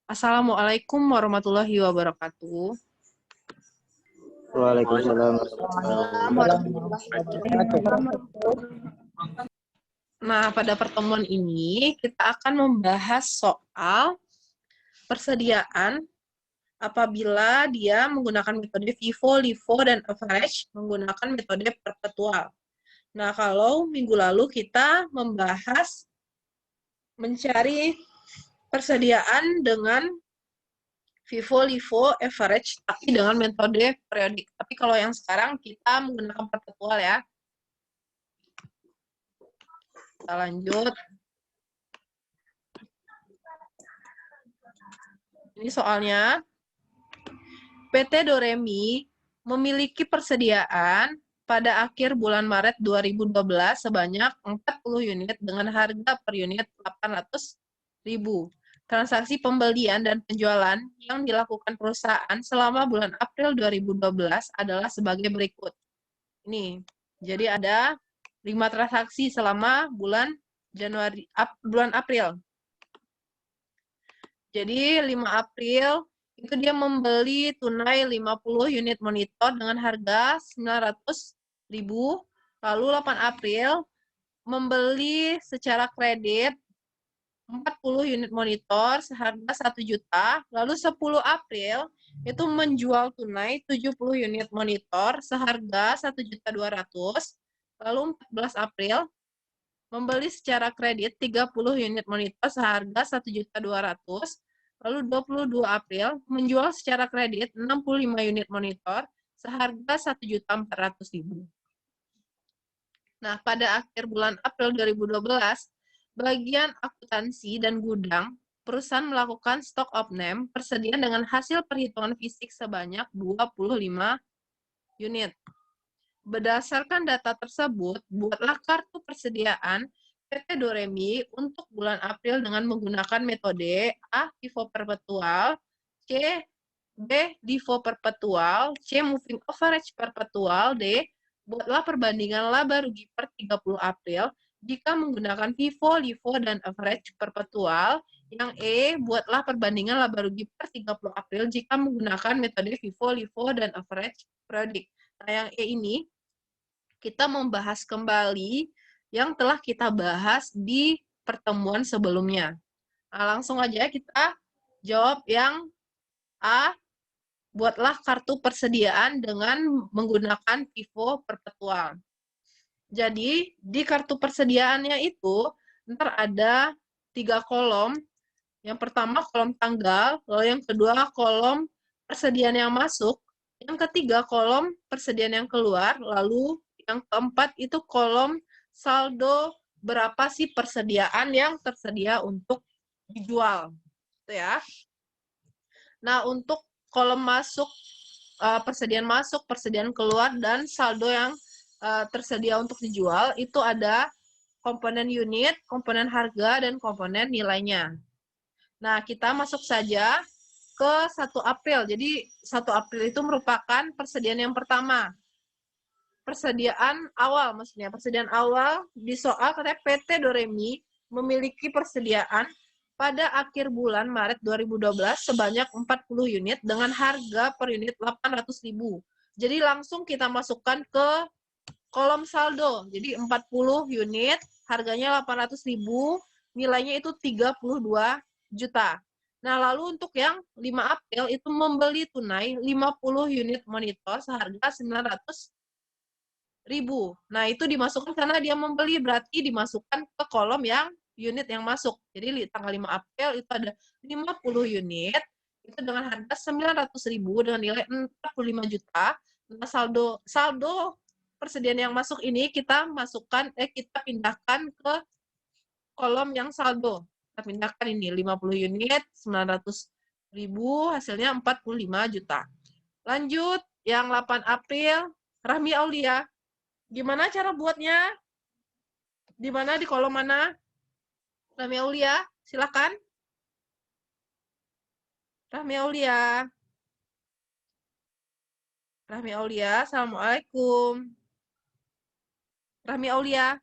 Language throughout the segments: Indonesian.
Assalamualaikum warahmatullahi wabarakatuh. Waalaikumsalam Warahmatullahi wabarakatuh. Nah, pada pertemuan ini kita akan membahas soal persediaan apabila dia menggunakan metode FIFO, LIFO, dan average menggunakan metode perpetual. Nah, kalau minggu lalu kita membahas mencari persediaan dengan FIFO, LIFO, average, tapi dengan metode periodik. Tapi kalau yang sekarang kita menggunakan perpetual ya. Kita lanjut. Ini soalnya. PT Doremi memiliki persediaan pada akhir bulan Maret 2012 sebanyak 40 unit dengan harga per unit 800.000. Transaksi pembelian dan penjualan yang dilakukan perusahaan selama bulan April 2012 adalah sebagai berikut. Ini, jadi ada 5 transaksi selama bulan April. Jadi 5 April itu dia membeli tunai 50 unit monitor dengan harga 900.000. Lalu 8 April membeli secara kredit 40 unit monitor seharga 1 juta. Lalu 10 April itu menjual tunai 70 unit monitor seharga 1.200.000. Lalu 14 April membeli secara kredit 30 unit monitor seharga 1.200.000. Lalu 22 April menjual secara kredit 65 unit monitor seharga 1.400.000. Nah, pada akhir bulan April 2012, bagian akuntansi dan gudang perusahaan melakukan stock of name persediaan dengan hasil perhitungan fisik sebanyak 25 unit. Berdasarkan data tersebut, buatlah kartu persediaan PT Doremi untuk bulan April dengan menggunakan metode A. FIFO perpetual, C. B. LIFO perpetual, C. Moving average perpetual, D. Buatlah perbandingan laba rugi per 30 April jika menggunakan FIFO, LIFO, dan average perpetual. Yang E. Buatlah perbandingan laba rugi per 30 April jika menggunakan metode FIFO, LIFO, dan average periodik. Nah, yang E ini kita membahas kembali yang telah kita bahas di pertemuan sebelumnya. Nah, langsung aja kita jawab yang A, buatlah kartu persediaan dengan menggunakan FIFO perpetual. Jadi, di kartu persediaannya itu, ntar ada 3 kolom. Yang pertama kolom tanggal, lalu yang kedua kolom persediaan yang masuk, yang ketiga kolom persediaan yang keluar, lalu yang keempat itu kolom saldo berapa sih persediaan yang tersedia untuk dijual. Gitu ya. Nah, untuk kolom masuk, persediaan keluar, dan saldo yang tersedia untuk dijual, itu ada komponen unit, komponen harga, dan komponen nilainya. Nah, kita masuk saja ke 1 April. Jadi, 1 April itu merupakan persediaan yang pertama. Persediaan awal, maksudnya persediaan awal di soal katanya PT Doremi memiliki persediaan pada akhir bulan Maret 2012 sebanyak 40 unit dengan harga per unit 800.000. Jadi langsung kita masukkan ke kolom saldo. Jadi 40 unit, harganya 800.000, nilainya itu 32 juta. Nah, lalu untuk yang 5 April itu membeli tunai 50 unit monitor seharga 900.000. Nah, itu dimasukkan karena dia membeli, berarti dimasukkan ke kolom yang unit yang masuk. Jadi tanggal 5 April itu ada 50 unit, itu dengan harga 900.000 dengan nilai 45 juta. Nah, saldo persediaan yang masuk ini kita pindahkan ke kolom yang saldo. Kita pindahkan ini 50 unit, 900.000, hasilnya 45 juta. Lanjut, yang 8 April, Rahmi Aulia. Gimana cara buatnya? Di mana? Di kolom mana? Rahmi Aulia, silakan. Rahmi Aulia. Rahmi Aulia, Assalamualaikum. Rahmi Aulia.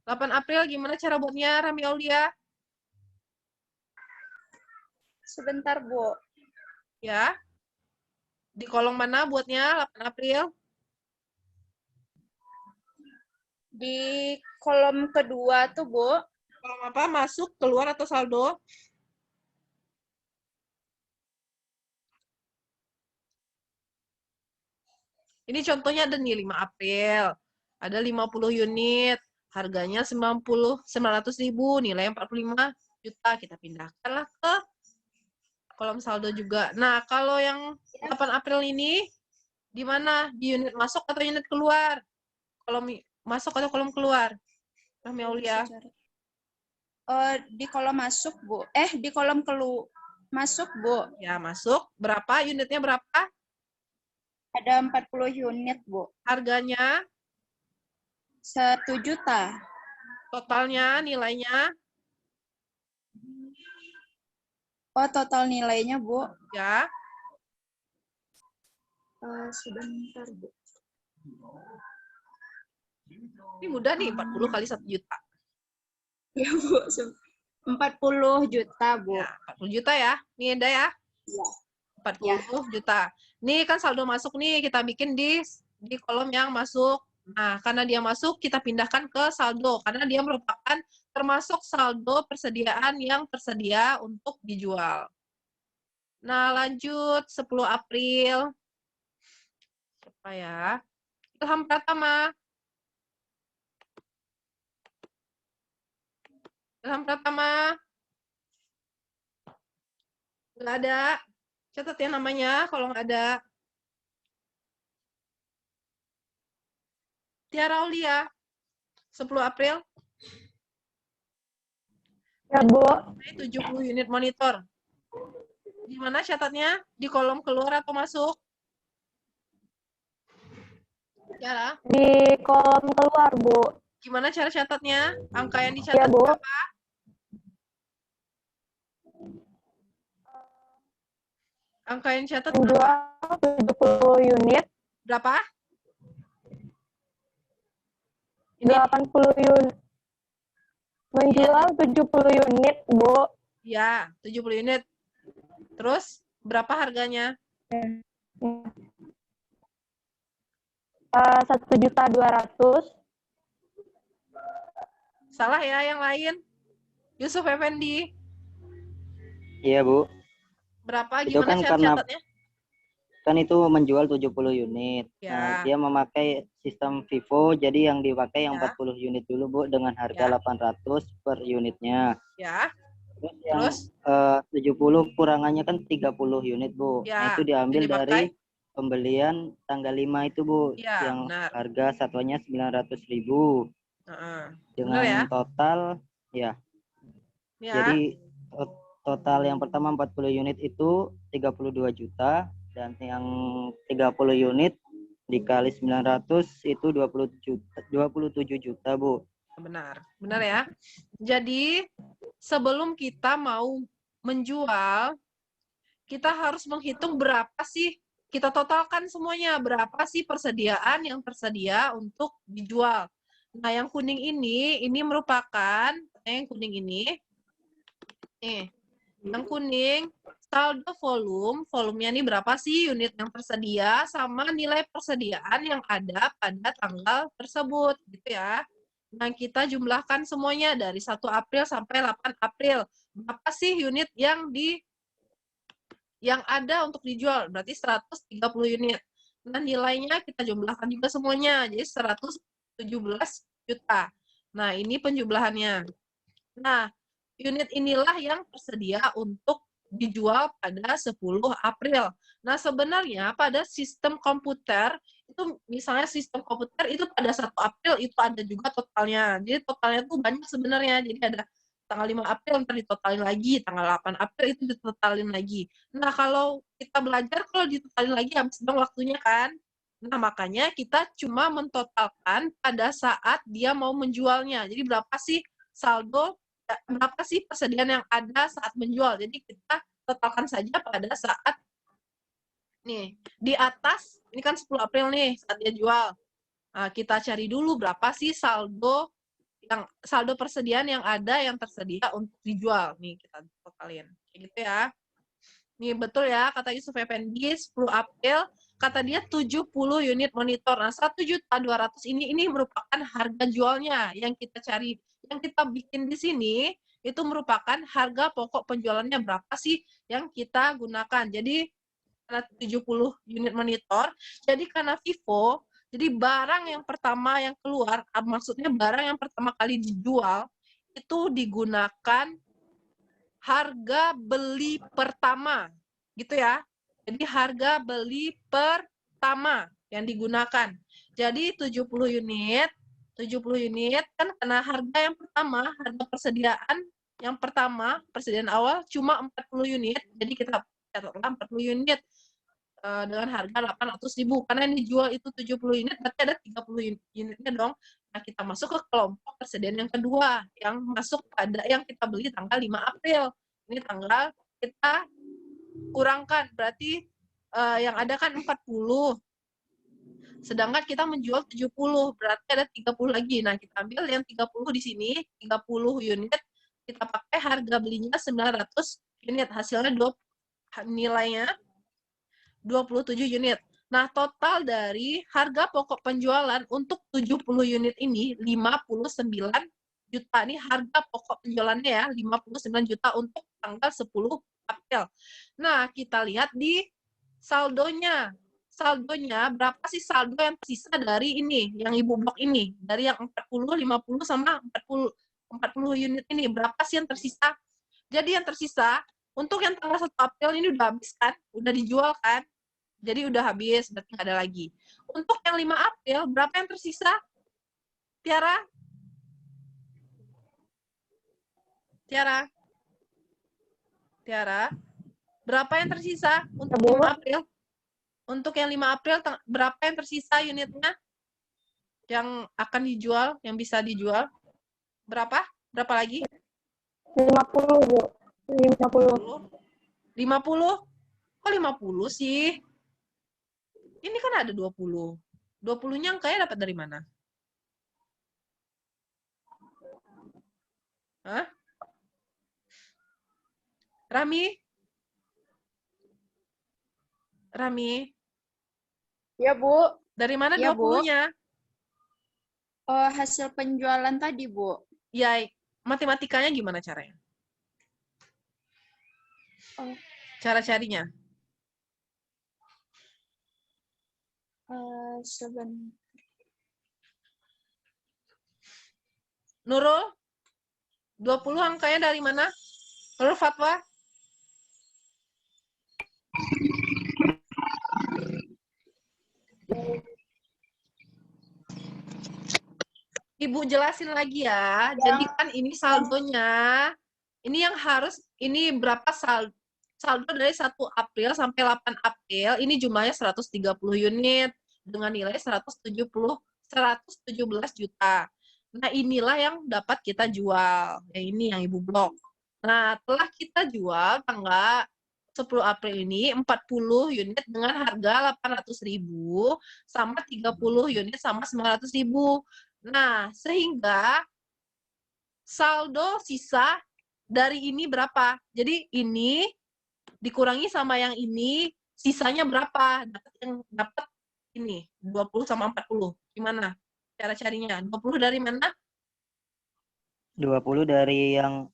8 April, gimana cara buatnya, Rahmi Aulia? Sebentar, Bu. Ya. Di kolom mana buatnya 8 April? Di kolom kedua tuh, Bu. Kolom apa? Masuk, keluar, atau saldo? Ini contohnya ada nih 5 April. Ada 50 unit. Harganya 900.000, nilai 45 juta. Kita pindahkanlah ke kolom saldo juga. Nah, kalau yang 8 April ini di mana? Di unit masuk atau unit keluar? Kolom masuk atau kolom keluar? Rahmi Aulia. Di kolom masuk, Bu. Di kolom masuk, Bu. Ya, masuk. Berapa? Unitnya berapa? Ada 40 unit, Bu. Harganya? 1 juta. Totalnya, nilainya? Oh, total nilainya, Bu. Ya. Sebentar, Bu. Ini mudah nih, 40 kali 1 juta. Ya, Bu. 40 juta, Bu. Ya, 40 juta ya. Ini ada ya. Ya. 40 juta. Nih kan saldo masuk nih, kita bikin di kolom yang masuk. Nah, karena dia masuk, kita pindahkan ke saldo. Karena dia merupakan termasuk saldo persediaan yang tersedia untuk dijual. Nah, lanjut 10 April. Apa ya? Ilham Pratama. Ilham Pratama. Nggak ada. Catat ya namanya kalau nggak ada. Tiara Aulia. 10 April. Ya, Bu. 70 unit monitor. Di mana catatnya? Di kolom keluar atau masuk? Tiara? Di kolom keluar, Bu. Gimana cara catatnya? Angka yang Ya, dicatat Bu. berapa? Angka yang dicatat berapa? Menjual 70 unit. Berapa? Ini 80 unit. Menjual 70 unit, Bu. ya, 70 unit. Terus berapa harganya? 1.200.000. Salah ya yang lain. Yusuf Effendi. Iya, Bu. Berapa? Itu Gimana kan cara karena catatnya? kan itu menjual 70 unit. Nah, Ya. dia memakai sistem Vivo, jadi yang dipakai yang Ya. 40 unit dulu, Bu, dengan harga Ya. 800 per unitnya. Ya. Terus yang Terus? 70 kurangannya kan 30 unit, Bu. Ya, Nah, itu diambil yang dipakai? dari pembelian tanggal 5 itu, Bu. Ya, yang benar. harga satuannya 900.000. Dengan Benar ya? total ya. Ya. Jadi total yang pertama 40 unit itu 32 juta. Dan yang 30 unit dikali 900 itu 27 juta, Bu. Benar. Benar ya? Jadi, sebelum kita mau menjual, kita harus menghitung berapa sih, kita totalkan semuanya, berapa sih persediaan yang tersedia untuk dijual. Nah, yang kuning ini merupakan, yang kuning ini, yang kuning, saldo volumenya ini berapa sih unit yang tersedia, sama nilai persediaan yang ada pada tanggal tersebut, gitu ya. Nah, kita jumlahkan semuanya dari 1 April sampai 8 April. Berapa sih unit yang ada untuk dijual? Berarti 130 unit. Nah, nilainya kita jumlahkan juga semuanya. Jadi 117 juta. Nah, ini penjumlahannya. Nah, unit inilah yang tersedia untuk dijual pada 10 April. Nah, sebenarnya pada sistem komputer, itu misalnya sistem komputer itu pada 1 April itu ada juga totalnya. Jadi totalnya tuh banyak sebenarnya. Jadi ada tanggal 5 April ntar ditotalin lagi, tanggal 8 April itu ditotalin lagi. Nah, kalau kita belajar kalau ditotalin lagi habis dong waktunya kan. Nah, makanya kita cuma mentotalkan pada saat dia mau menjualnya. Jadi berapa sih saldo, berapa sih persediaan yang ada saat menjual. Jadi kita totalkan saja pada saat nih di atas, ini kan 10 April nih saat dia jual. Nah, kita cari dulu berapa sih saldo persediaan yang ada yang tersedia untuk dijual. Nih kita totalin. Kayak gitu ya. Nih, betul ya, kata Yusuf Effendi, 10 April, kata dia 70 unit monitor. Nah, 1.200.000 ini merupakan harga jualnya yang kita cari. Yang kita bikin di sini, itu merupakan harga pokok penjualannya berapa sih yang kita gunakan. Jadi, karena 70 unit monitor, jadi karena Vivo, jadi barang yang pertama yang keluar, maksudnya barang yang pertama kali dijual, itu digunakan harga beli pertama, gitu ya. Jadi harga beli pertama yang digunakan. Jadi 70 unit kan karena harga yang pertama, harga persediaan yang pertama, persediaan awal cuma 40 unit. Jadi kita catatkan 40 unit dengan harga 800.000. Karena yang dijual itu 70 unit, berarti ada 30 unitnya dong. Nah, kita masuk ke kelompok persediaan yang kedua, yang masuk pada yang kita beli tanggal 5 April. Ini tanggal kita kurangkan, berarti yang ada kan 40. Sedangkan kita menjual 70, berarti ada 30 lagi. Nah, kita ambil yang 30 di sini, 30 unit, kita pakai harga belinya 900 unit. Hasilnya nilainya 27 unit. Nah, total dari harga pokok penjualan untuk 70 unit ini 59 juta. Ini harga pokok penjualannya ya, 59 juta untuk tanggal 10 April. Nah, kita lihat di saldonya. Saldonya berapa sih saldo yang tersisa dari ini, yang Ibu blok ini? Dari yang 40, 50 sama 40 unit ini, berapa sih yang tersisa? Jadi yang tersisa untuk yang tanggal 1 April ini udah habis kan? Udah dijual kan? Jadi udah habis, berarti nggak ada lagi. Untuk yang 5 April, berapa yang tersisa? Tiara? Tiara? Tiara? Berapa yang tersisa untuk 5 April? Untuk yang 5 April, berapa yang tersisa unitnya? Yang akan dijual, yang bisa dijual? Berapa? Berapa lagi? 50, Bu. 50. 50? Kok 50 sih? Ini kan ada 20. 20-nya angkanya dapat dari mana? Hah? Rami? Rami? Ya, Bu. Dari mana Ya, Bu. 20-nya? Hasil penjualan tadi, Bu. Ya, matematikanya gimana caranya? Cara carinya? Sebentar. Nurul? 20 angkanya dari mana? Nurul Fatwa? Ibu jelasin lagi ya. Jadi kan ini saldonya. Ini yang harus, ini berapa saldo dari 1 April sampai 8 April. Ini jumlahnya 130 unit dengan nilai 117 juta. Nah, inilah yang dapat kita jual. Yang ini yang Ibu blok. Nah, telah kita jual tanggal 10 April ini 40 unit dengan harga 800.000 sama 30 unit sama 900.000. Nah, sehingga saldo sisa dari ini berapa? Jadi ini dikurangi sama yang ini, sisanya berapa? Dapat ini, 20 sama 40. Gimana cara carinya? 20 dari mana? 20 dari yang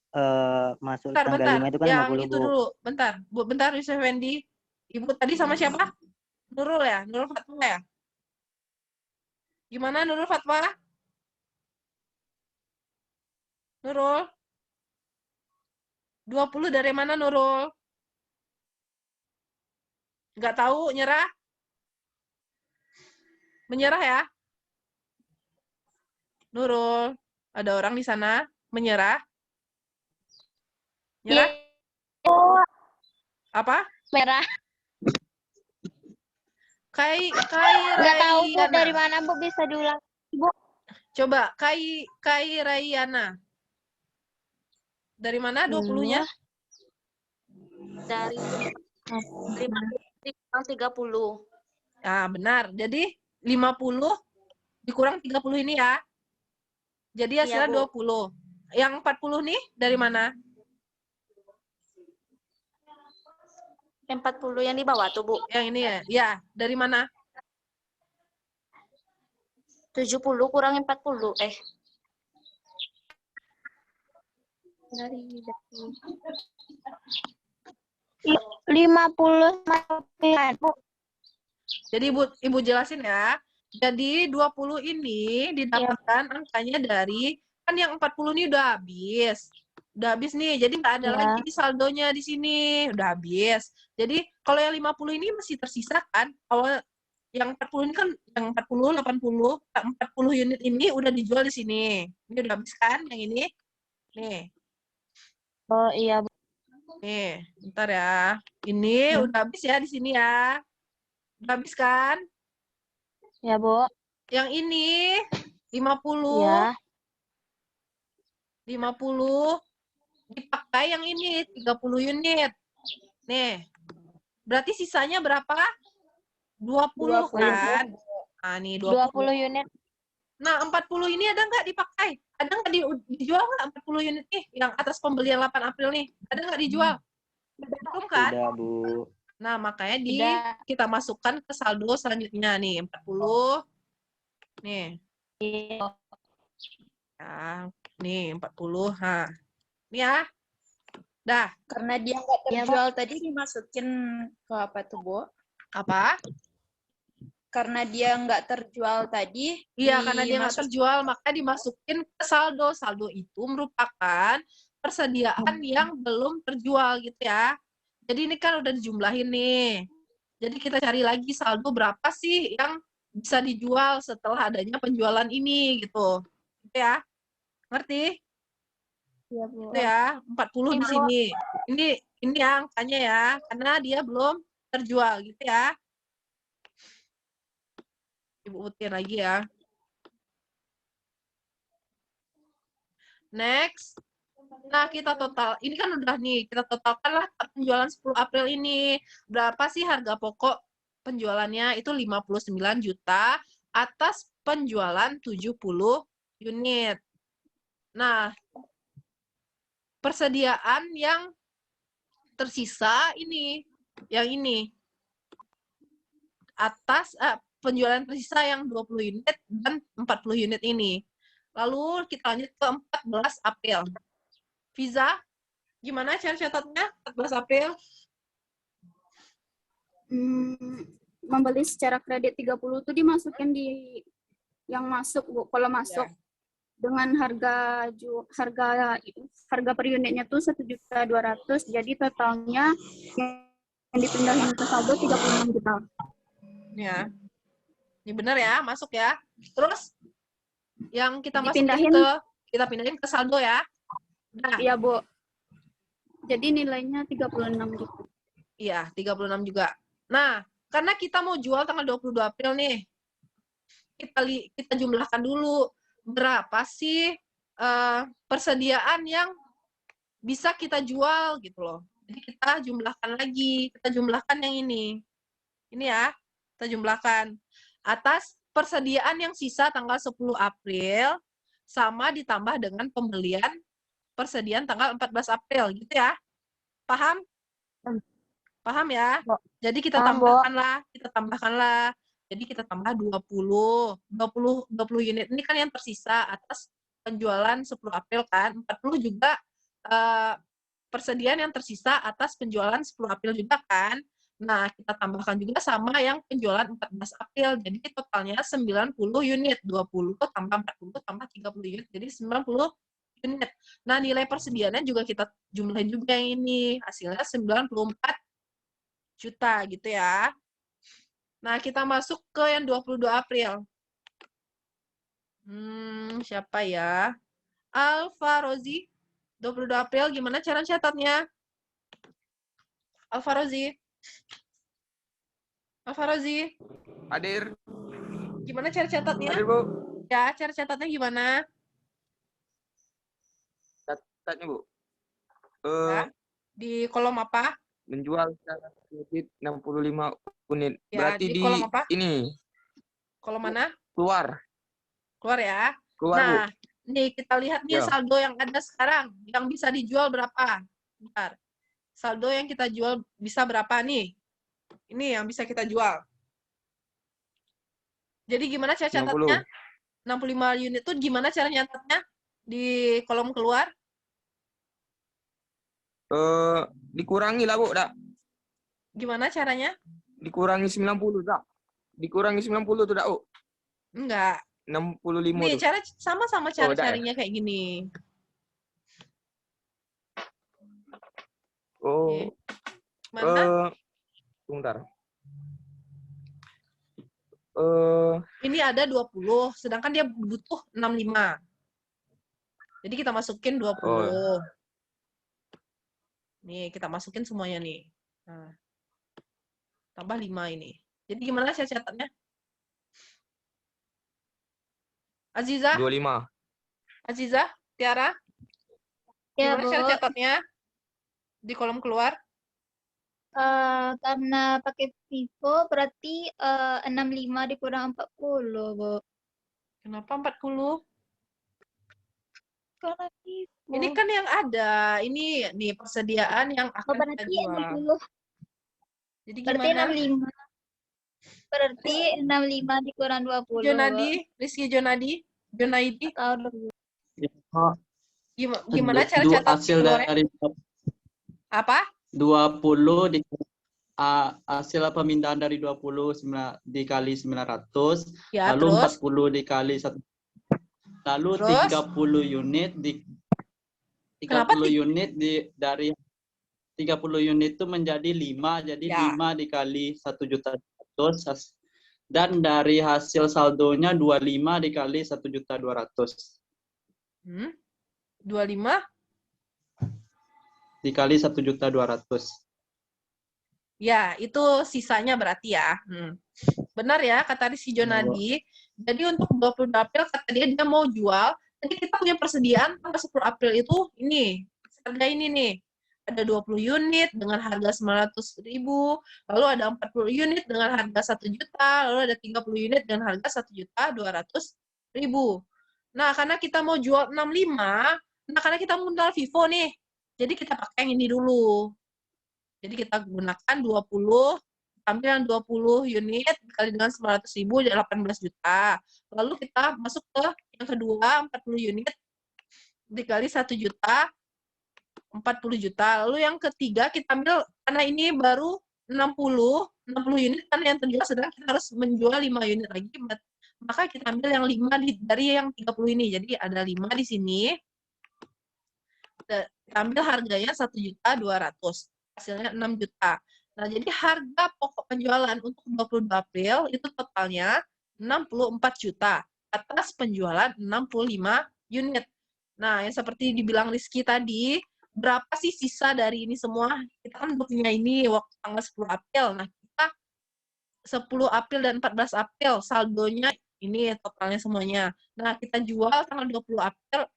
masuk tanggal 5 itu kan yang 50, itu Bu. dulu. Bentar, Yusuf Effendi. Ibu tadi sama siapa? Nurul ya? Nurul Fatwa ya? Gimana Nurul Fatwa? Nurul? 20 dari mana Nurul? Nggak tahu, nyerah? Menyerah ya? Nurul, ada orang di sana menyerah? Nyerah? Apa? Merah. Kai Nggak tahu, Bu, Rayana. dari mana, Bu, bisa diulang. Bu, Coba, Kai Rayana. Dari mana 20-nya? Dari 30. Nah, benar. Jadi 50 dikurang 30 ini ya. Jadi hasilnya Iya, Bu. 20. Yang 40 nih dari mana? 40 yang di bawah tuh, Bu. Yang ini ya? Ya, dari mana? 70 kurang 40. Dari 50 Bu. Jadi Ibu jelasin ya. Jadi 20 ini didapatkan angkanya dari, kan yang 40 ini udah habis. Udah habis nih, jadi nggak ada Ya. lagi saldonya di sini. Udah habis. Jadi kalau yang 50 ini masih tersisa kan? Kalau yang 40 ini kan, yang 40, 80, 40 unit ini udah dijual di sini. Ini udah habis kan yang ini? Nih. Oh iya, Bu. Nih, bentar ya. Ini udah habis ya di sini ya. Udah habis kan? Ya, Bu. Yang ini 50, Ya. 50 dipakai yang ini 30 unit. Nih. Berarti sisanya berapa? 20 kan? Nah, nih 20 unit. Nah, 40 ini ada nggak dipakai? Ada nggak dijual nggak 40 unit nih? Yang atas pembelian 8 April nih. Ada nggak dijual? Belum kan? Tidak, Bu. Nah, makanya Tidak. kita masukkan ke saldo selanjutnya nih, 40. Nih. Ya, nih 40. Nah. Ini ya. Dah. Karena dia nggak terjual tadi dimasukin ke apa tuh, Bu? Apa? Karena dia nggak terjual tadi. Iya, karena dia nggak dimasukin- terjual, maka dimasukin ke saldo. Saldo itu merupakan persediaan yang belum terjual gitu ya. Jadi ini kan udah dijumlahin nih. Jadi kita cari lagi saldo berapa sih yang bisa dijual setelah adanya penjualan ini gitu. Gitu ya. Ngerti? Iya, Bu. Itu ya, 40 di sini. Ini ya angkanya ya, karena dia belum terjual gitu ya. Ibu utin lagi ya. Next. Nah, kita total. Ini kan udah nih, kita totalkan lah penjualan 10 April ini. Berapa sih harga pokok penjualannya? Itu 59 juta atas penjualan 70 unit. Nah, persediaan yang tersisa ini, yang ini. Atas penjualan tersisa yang 20 unit dan 40 unit ini. Lalu kita lanjut ke 14 April. Visa, gimana cara catatnya 14 April? Membeli secara kredit 30 itu dimasukin di yang masuk, Bu. Kalau masuk dengan harga per unitnya tuh 1.200.000, jadi totalnya yang dipindahin ke saldo 36 juta. Ya. Ini benar ya, masuk ya. Terus yang kita pindahin ke saldo ya. Nah, Iya, Bu. Jadi nilainya 36 juta. iya, 36 juga. Nah, karena kita mau jual tanggal 22 April nih. Kita jumlahkan dulu berapa sih persediaan yang bisa kita jual gitu loh. Jadi kita jumlahkan lagi, kita jumlahkan yang ini. Ini ya, kita jumlahkan. Atas persediaan yang sisa tanggal 10 April sama ditambah dengan pembelian persediaan tanggal 14 April gitu ya. Paham? Paham ya? Jadi kita tambahkanlah. Jadi kita tambah 20 unit ini kan yang tersisa atas penjualan 10 April kan. 40 juga persediaan yang tersisa atas penjualan 10 April juga kan. Nah, kita tambahkan juga sama yang penjualan 14 April. Jadi totalnya 90 unit. 20 tambah 40 tambah 30 unit. Jadi 90 unit. Nah, nilai persediaannya juga kita jumlahin juga yang ini. Hasilnya 94 juta gitu ya. Nah, kita masuk ke yang 22 April. Siapa ya? Alfarozi. 22 April, gimana cara catatnya? Alfarozi. Hadir. Gimana cara catatnya? Hadir, Bu. Ya, cara catatnya gimana? Catatnya, Bu. Ya. Di kolom apa? Menjual secara kredit 65 unit. Ya, Berarti di kolom apa? ini. Kolom mana? Keluar. Keluar ya. Keluar, Nah, Bu. nih kita lihat nih Ya. saldo yang ada sekarang. Yang bisa dijual berapa? Bentar. saldo yang kita jual bisa berapa nih? Ini yang bisa kita jual. Jadi gimana cara 60. catatnya? 65 unit itu gimana cara nyatetnya? Di kolom keluar? Dikurangi lah, Bu, dak. Gimana caranya? Dikurangi 90, dak. Dikurangi 90 tuh, dak, Bu. Enggak. 65 Nih, tuh. cara sama-sama cara udah ya? carinya kayak gini. Oh, Mana? sebentar. Ini ada 20, sedangkan dia butuh 65. Jadi kita masukin 20. Nih, kita masukin semuanya nih. Nah, tambah 5 ini. Jadi gimana cara catatnya? Aziza? 25. Aziza? Tiara? Ya, Gimana cara Bu. catatnya? Di kolom keluar? Karena pakai FIFO berarti 65 dikurang 40, Bu. Kenapa 40? Karena FIFO. Ini kan yang ada. Ini nih persediaan yang akan kita berarti jual. 60. Jadi Berarti gimana? 65. Berarti 65 dikurang 20. Jonadi, Rizky Jonadi, Jonaidi, Atau gimana cara catat hasil keluarnya? dari Apa? 20 hasil pemindahan dari 20 dikali 900, Ya, lalu terus? 40 dikali 1, lalu Terus? 30 unit Kenapa 30 unit dari 30 unit itu menjadi 5, jadi Ya. 5 dikali 1.200.000, dan dari hasil saldonya 25 dikali 1.200.000 25? dikali 1.200.000. Ya, itu sisanya berarti ya. Benar ya, kata Rizky Jonadi. Jadi untuk 20 April, kata dia mau jual. Jadi kita punya persediaan tanggal 10 April itu ini. Harga ini nih. Ada 20 unit dengan harga 900.000. Lalu ada 40 unit dengan harga 1 juta. Lalu ada 30 unit dengan harga 1.200.000. Nah, karena kita mau jual 65, nah karena kita modal Vivo nih. Jadi kita pakai yang ini dulu. Jadi kita gunakan 20, ambil yang 20 unit dikali dengan 900.000 jadi 18 juta. Lalu kita masuk ke yang kedua 40 unit dikali 1 juta 40 juta. Lalu yang ketiga kita ambil karena ini baru 60 unit kan yang terjual, sedang kita harus menjual 5 unit lagi. Maka kita ambil yang 5 dari yang 30 ini. Jadi ada 5 di sini. Kita ambil harganya 1.200.000. Hasilnya 6 juta. Nah, jadi harga pokok penjualan untuk 22 April itu totalnya 64 juta atas penjualan 65 unit. Nah, yang seperti dibilang Rizky tadi, berapa sih sisa dari ini semua? Kita kan punya ini waktu tanggal 10 April. Nah, kita 10 April dan 14 April saldonya ini totalnya semuanya. Nah, kita jual tanggal 20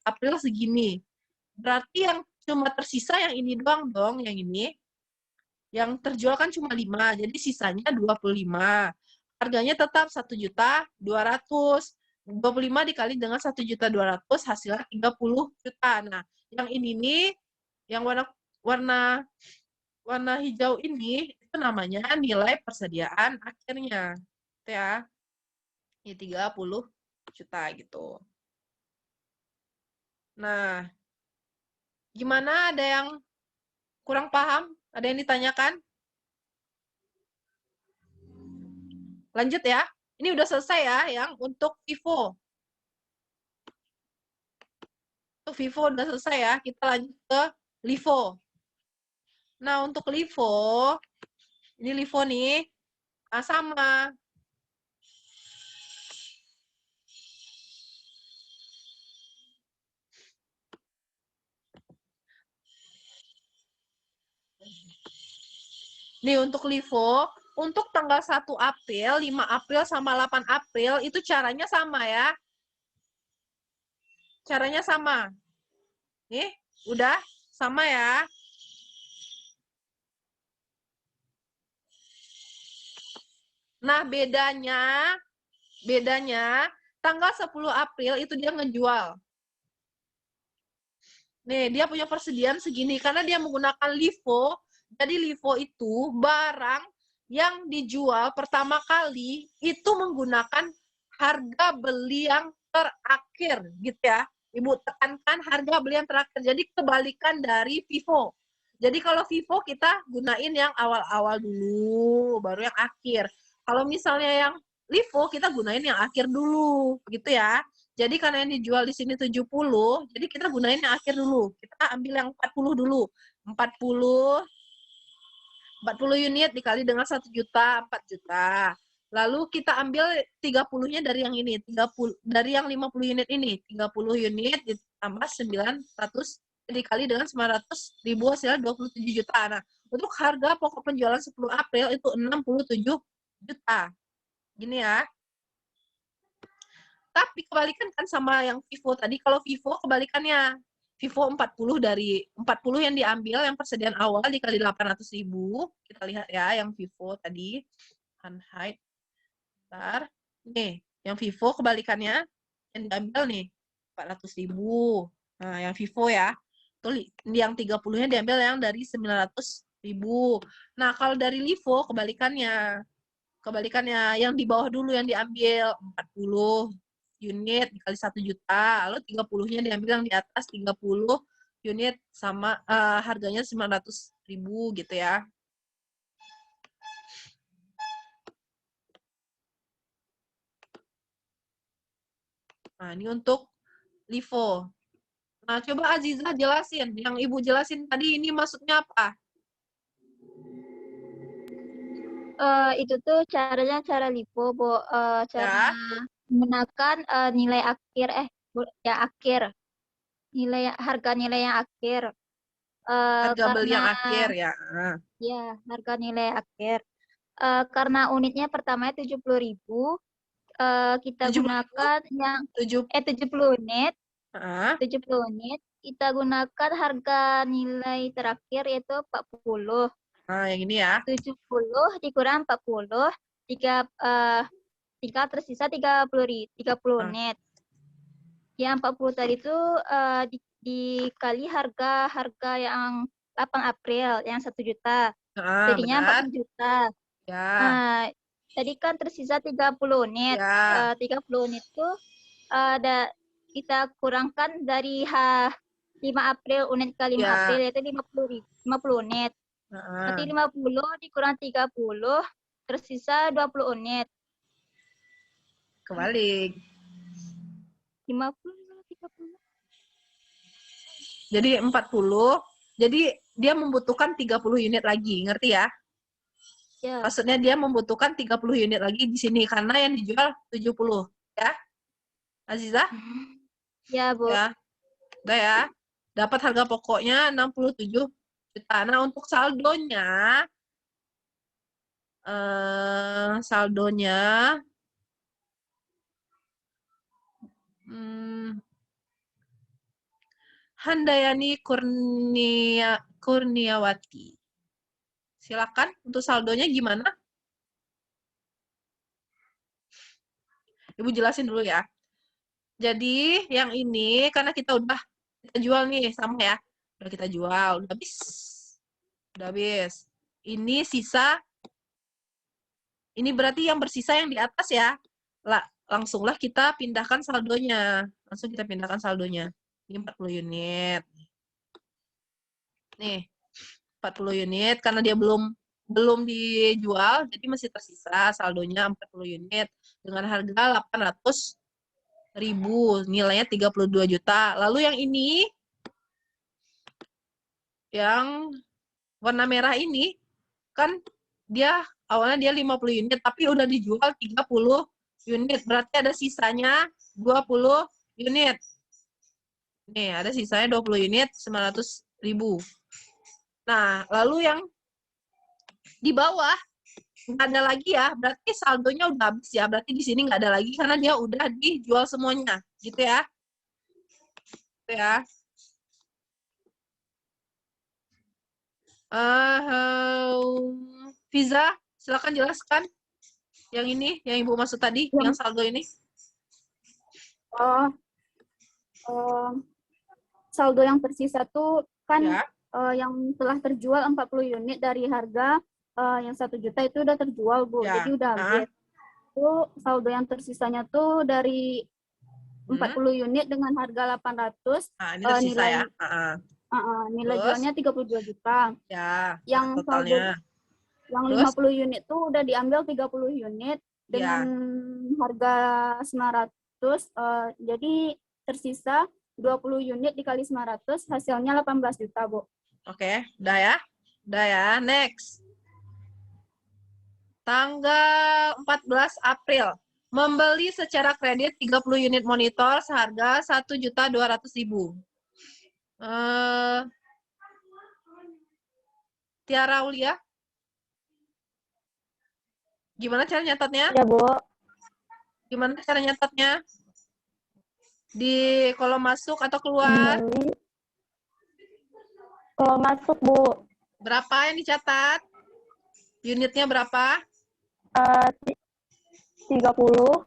April segini. Berarti yang cuma tersisa yang ini doang dong, yang ini. Yang terjual kan cuma 5, jadi sisanya 25. Harganya tetap 1.200.000. 25 dikali dengan 1.200.000 hasilnya 30 juta. Nah, yang ini nih, yang warna hijau ini itu namanya nilai persediaan akhirnya. Itu ya. Ini 30 juta gitu. Nah, gimana, ada yang kurang paham? Ada yang ditanyakan? Lanjut ya. Ini udah selesai ya yang untuk Vivo. Untuk Vivo udah selesai ya. Kita lanjut ke Livo. Nah, untuk Livo, ini Livo nih, sama. Nih untuk Livo, untuk tanggal 1 April, 5 April, sama 8 April, itu caranya sama ya. Caranya sama. Nih, udah sama ya. Nah, bedanya tanggal 10 April itu dia ngejual. Nih, dia punya persediaan segini. Karena dia menggunakan Livo, Jadi LIFO itu barang yang dijual pertama kali itu menggunakan harga beli yang terakhir, gitu ya. Ibu tekankan harga beli yang terakhir. Jadi kebalikan dari FIFO. Jadi kalau FIFO kita gunain yang awal-awal dulu, baru yang akhir. Kalau misalnya yang LIFO kita gunain yang akhir dulu, gitu ya. Jadi karena yang dijual di sini 70, jadi kita gunain yang akhir dulu. Kita ambil yang 40 dulu. 40 unit dikali dengan 1 juta, 4 juta. Lalu kita ambil 30-nya dari yang ini, 30 dari yang 50 unit ini. 30 unit ditambah 900 dikali dengan 900.000 hasilnya 27 juta. Nah, untuk harga pokok penjualan 10 April itu 67 juta. Gini ya. Tapi kebalikan kan sama yang FIFO tadi. Kalau FIFO kebalikannya. FIFO 40 dari 40 yang diambil yang persediaan awal dikali 800.000. Kita lihat ya yang FIFO tadi. Unhide. Bentar. Nih, yang FIFO kebalikannya yang diambil nih 400.000. Nah, yang FIFO ya. Tuh yang 30-nya diambil yang dari 900.000. Nah, kalau dari LIFO kebalikannya. Kebalikannya yang di bawah dulu yang diambil 40 unit dikali 1 juta, lalu 30-nya diambil yang di atas 30 unit sama harganya 900.000 gitu ya. Nah, ini untuk LIFO. Nah, coba Azizah jelasin. Yang Ibu jelasin tadi ini maksudnya apa? Itu tuh caranya cara LIFO, Bu. Cara menggunakan nilai akhir, akhir. Harga nilai yang akhir. Harga beli yang Karena akhir ya. ya, harga nilai akhir. Karena unitnya pertamanya 70.000, kita 70.000? gunakan yang 70 unit. 70 unit, kita gunakan harga nilai terakhir yaitu 40. Nah, yang ini ya. 70 dikurang 40, tinggal tersisa 30 unit. Yang 40 tadi itu dikali harga yang 8 April, yang 1 juta. Jadinya 40 juta. Ya. Tadi kan tersisa 30 unit. Ya. 30 unit itu kita kurangkan dari 5 April, unit ke 5 April, yaitu 50 unit. Nanti 50 dikurang 30, tersisa 20 unit. Kebalik. 50 30. Jadi 40. Jadi dia membutuhkan 30 unit lagi, ngerti ya? Ya. Maksudnya dia membutuhkan 30 unit lagi di sini karena yang dijual 70, ya? Azizah? Ya, Bu. Ya. Udah ya. Dapat harga pokoknya 67 juta. Nah, untuk saldonya Handayani Kurniawati. Silakan untuk saldonya gimana? Ibu jelasin dulu ya. Jadi yang ini karena kita jual nih sama ya. Udah kita jual, udah habis. Udah habis. Ini sisa. Ini berarti yang bersisa yang di atas ya. Langsunglah kita pindahkan saldonya. Langsung kita pindahkan saldonya. Ini 40 unit. Nih, 40 unit karena dia belum dijual, jadi masih tersisa saldonya 40 unit dengan harga 800.000, nilainya 32 juta. Lalu yang ini, yang warna merah ini, kan dia awalnya dia 50 unit, tapi udah dijual 30 unit, berarti ada sisanya 20 unit. Nih, ada sisanya 20 unit, 900.000. Nah, lalu yang di bawah nggak ada lagi ya, berarti saldonya udah habis ya, berarti di sini nggak ada lagi karena dia udah dijual semuanya, gitu ya. Gitu ya. Fiza, silakan jelaskan yang ini, yang Ibu maksud tadi, yang saldo ini. Saldo yang tersisa tuh kan yang telah terjual 40 unit dari harga yang 1 juta itu udah terjual, Bu. Ya. Jadi udah habis. Itu saldo yang tersisanya tuh dari 40 unit dengan harga 800, Nah, ini tersisa nilai ya. nilai Terus? jualnya 32 juta. Ya, Yang saldo totalnya. yang Terus? 50 unit tuh udah diambil 30 unit dengan harga 900, jadi tersisa 20 unit dikali 900, hasilnya 18 juta, Bu. Oke, udah ya. Udah ya, next. Tanggal 14 April. Membeli secara kredit 30 unit monitor seharga 1.200.000. Tiara Aulia, gimana cara nyatetnya? Ya, Bu. Gimana cara nyatetnya? Di kolom masuk atau keluar? Kalau masuk, Bu. Berapa yang dicatat? Unitnya berapa? 30.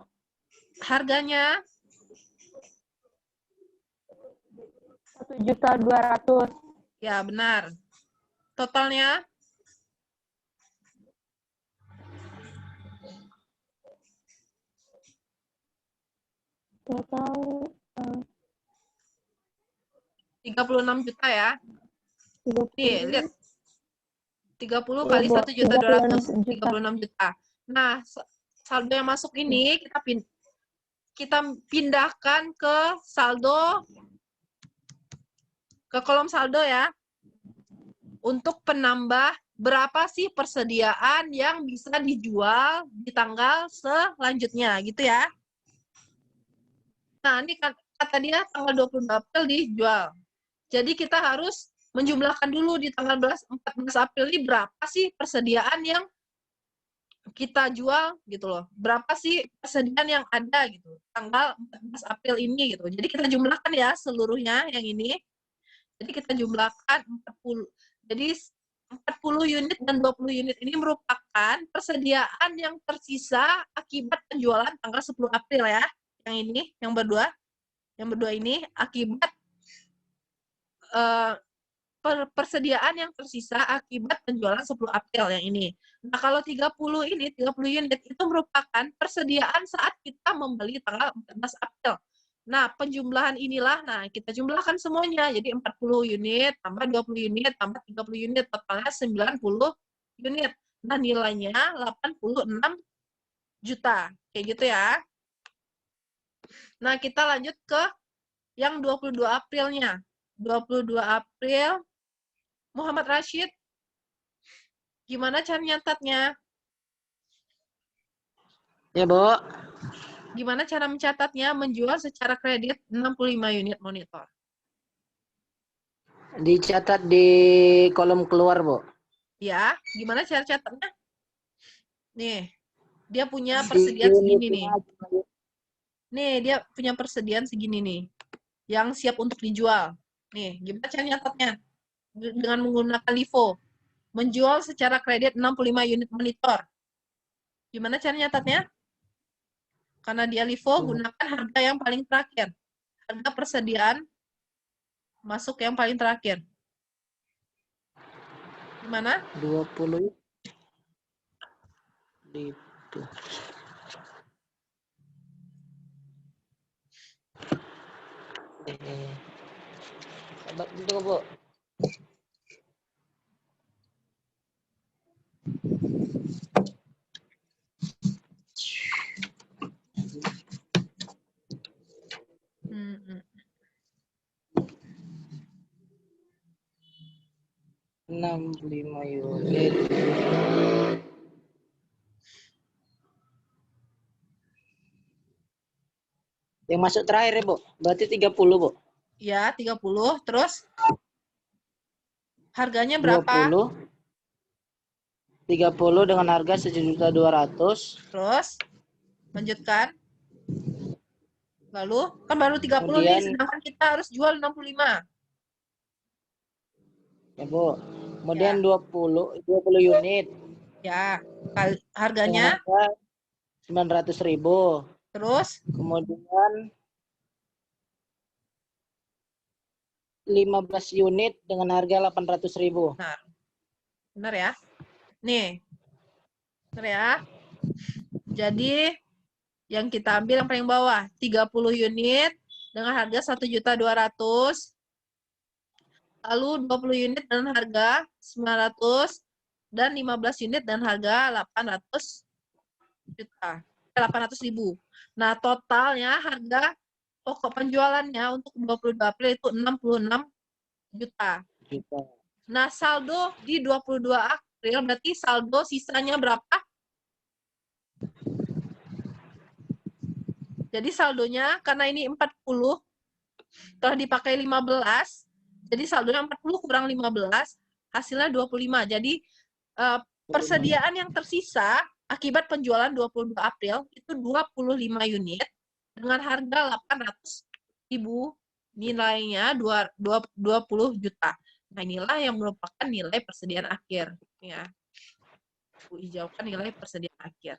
Harganya? 1.200.000. Ya, benar. Totalnya? Total 36 juta ya. 30. Nih, lihat. 30 Iya, kali Bu. 1.200.000, 36 juta. Nah, saldo yang masuk ini kita pindahkan ke saldo, ke kolom saldo ya. Untuk penambah berapa sih persediaan yang bisa dijual di tanggal selanjutnya gitu ya. Nah, ini kata dia tanggal 20 April dijual. Jadi kita harus menjumlahkan dulu di tanggal 14 April ini berapa sih persediaan yang kita jual gitu loh. Berapa sih persediaan yang ada gitu tanggal 14 April ini gitu. Jadi kita jumlahkan ya seluruhnya yang ini. Jadi kita jumlahkan 40. Jadi 40 unit dan 20 unit ini merupakan persediaan yang tersisa akibat penjualan tanggal 10 April ya. Yang ini, yang berdua ini akibat persediaan yang tersisa akibat penjualan 10 April yang ini. Nah, kalau 30 unit itu merupakan persediaan saat kita membeli tanggal 14 April. Nah, penjumlahan inilah, kita jumlahkan semuanya. Jadi 40 unit, tambah 20 unit, tambah 30 unit, totalnya 90 unit. Nah, nilainya 86 juta. Kayak gitu ya. Nah, kita lanjut ke yang 22 Aprilnya. 22 April, Muhammad Rashid, gimana cara nyatatnya? Ya, Bu. Gimana cara mencatatnya? Menjual secara kredit 65 unit monitor. Dicatat di kolom keluar, Bu. Ya, gimana cara catatnya? Nih, dia punya persediaan segini nih. Nih, dia punya persediaan segini nih. Yang siap untuk dijual. Nih, gimana cara nyatatnya? Dengan menggunakan LIFO. Menjual secara kredit 65 unit monitor. Gimana cara nyatatnya? Karena dia LIFO, gunakan harga yang paling terakhir. Harga persediaan masuk yang paling terakhir. Gimana? 20 itu. Sabar dulu, Bu. Hmm. 65 unit. Yang masuk terakhir ya, Bu? Berarti 30, Bu? Ya, 30. Terus? Harganya berapa? 30 dengan harga 1.200.000. Terus? Lanjutkan. Lalu? Kan baru 30 Kemudian, nih, sedangkan kita harus jual 65. Ya, Bu. Kemudian 20 unit. Ya, harganya? 900.000. Terus? Kemudian 15 unit dengan harga 800.000. Benar. Benar ya? Nih. Benar ya? Jadi yang kita ambil yang paling bawah 30 unit dengan harga 1.200.000. Lalu 20 unit dengan harga 900 dan 15 unit dengan harga 800.000. Nah, totalnya harga pokok penjualannya untuk 22 April itu 66 juta. Nah, saldo di 22 April berarti saldo sisanya berapa? Jadi saldonya karena ini 40 telah dipakai 15, jadi saldonya 40 kurang 15, hasilnya 25. Jadi persediaan yang tersisa akibat penjualan 22 April itu 25 unit dengan harga 800.000, nilainya 20 juta. Nah, inilah yang merupakan nilai persediaan akhir. Ya. Aku hijaukan nilai persediaan akhir.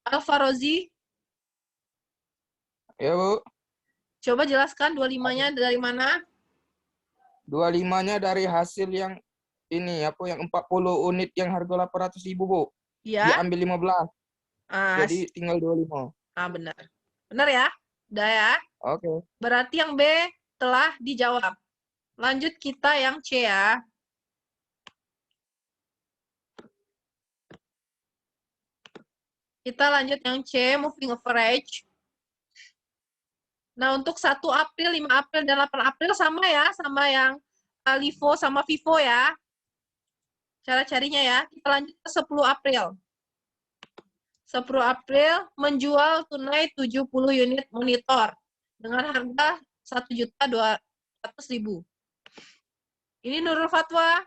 Alfarozi, Ya, Bu. coba jelaskan 25-nya dari mana? 25-nya dari hasil yang ini, yang 40 unit yang harga 800.000, Bu. Ya. Diambil 15. Jadi tinggal 25. Benar. Benar ya? Udah ya? Oke. Berarti yang B telah dijawab. Lanjut kita yang C ya. Kita lanjut yang C, moving average. Nah, untuk 1 April, 5 April, dan 8 April sama ya, sama yang LIFO sama FIFO ya. Cara carinya ya. Kita lanjut ke 10 April. 10 April menjual tunai 70 unit monitor dengan harga 1.200.000. Ini Nurul Fatwa.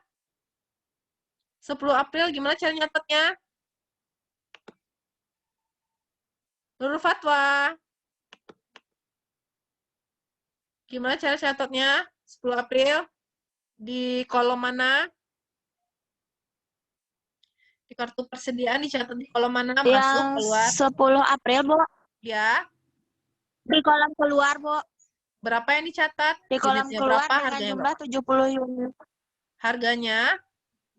10 April gimana cara nyatetnya? Nurul Fatwa. Gimana cara catatnya? 10 April. Di kolom mana? Di kartu persediaan dicatat di kolom mana? Masuk, Yang keluar. 10 April, Bu. Ya. Di kolom keluar, Bu. Berapa yang dicatat? Di kolom Unitnya keluar berapa? dengan Harganya jumlah berapa? 70 unit. Harganya?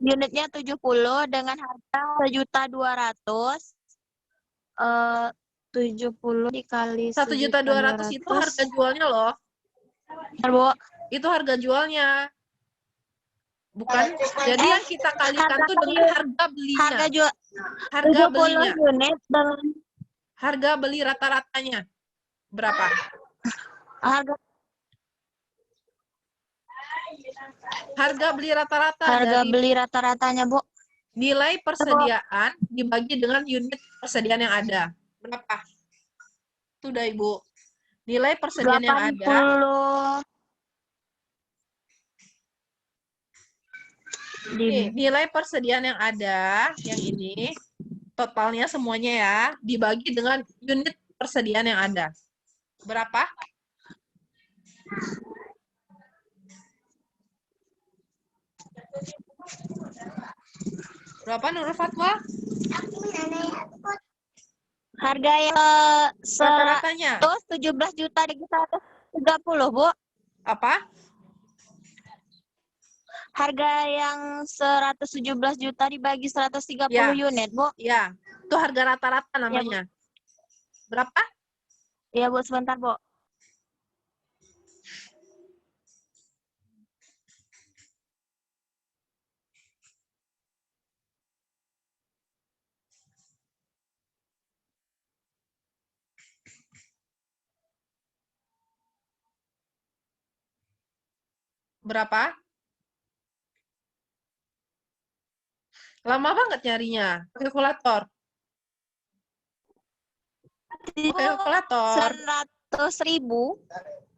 Unitnya 70 dengan harga 1.200.000. 70 dikali 1.200.000 itu harga jualnya loh. Bu. Itu harga jualnya. Bukan. Jadi yang kita kalikan tuh dengan harga belinya. Harga belinya. Unit dengan harga beli rata-ratanya. Berapa? Harga beli rata-rata. Harga dari beli rata-ratanya, Bu. Nilai persediaan dibagi dengan unit persediaan yang ada. Berapa? Itu udah, Ibu. Nilai persediaan yang ada. Nih, nilai persediaan yang ada, yang ini, totalnya semuanya ya, dibagi dengan unit persediaan yang ada. Berapa? Berapa Nurul Fatwa? Harga yang rata-ratanya 17 juta dikali 130, Bu. Apa? Harga yang 117 juta dibagi 130 ya. unit, Bu. Ya, itu harga rata-rata namanya. Ya, berapa? Iya, Bu, sebentar, Bu. Berapa? Lama banget nyarinya. Pakai kalkulator. Pakai kalkulator. 900.000.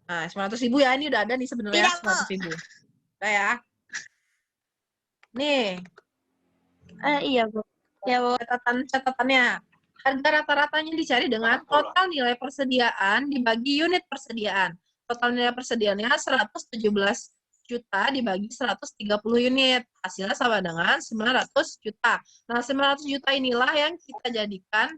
Nah, 900.000 ya. Ini udah ada nih sebenarnya 900.000. Udah ya. Nih. Iya, Bu. Ya, Bu. Catatannya. Harga rata-ratanya dicari dengan total nilai persediaan dibagi unit persediaan. Total nilai persediaannya 117 juta dibagi 130 unit. Hasilnya sama dengan 900 juta. Nah, 900 juta inilah yang kita jadikan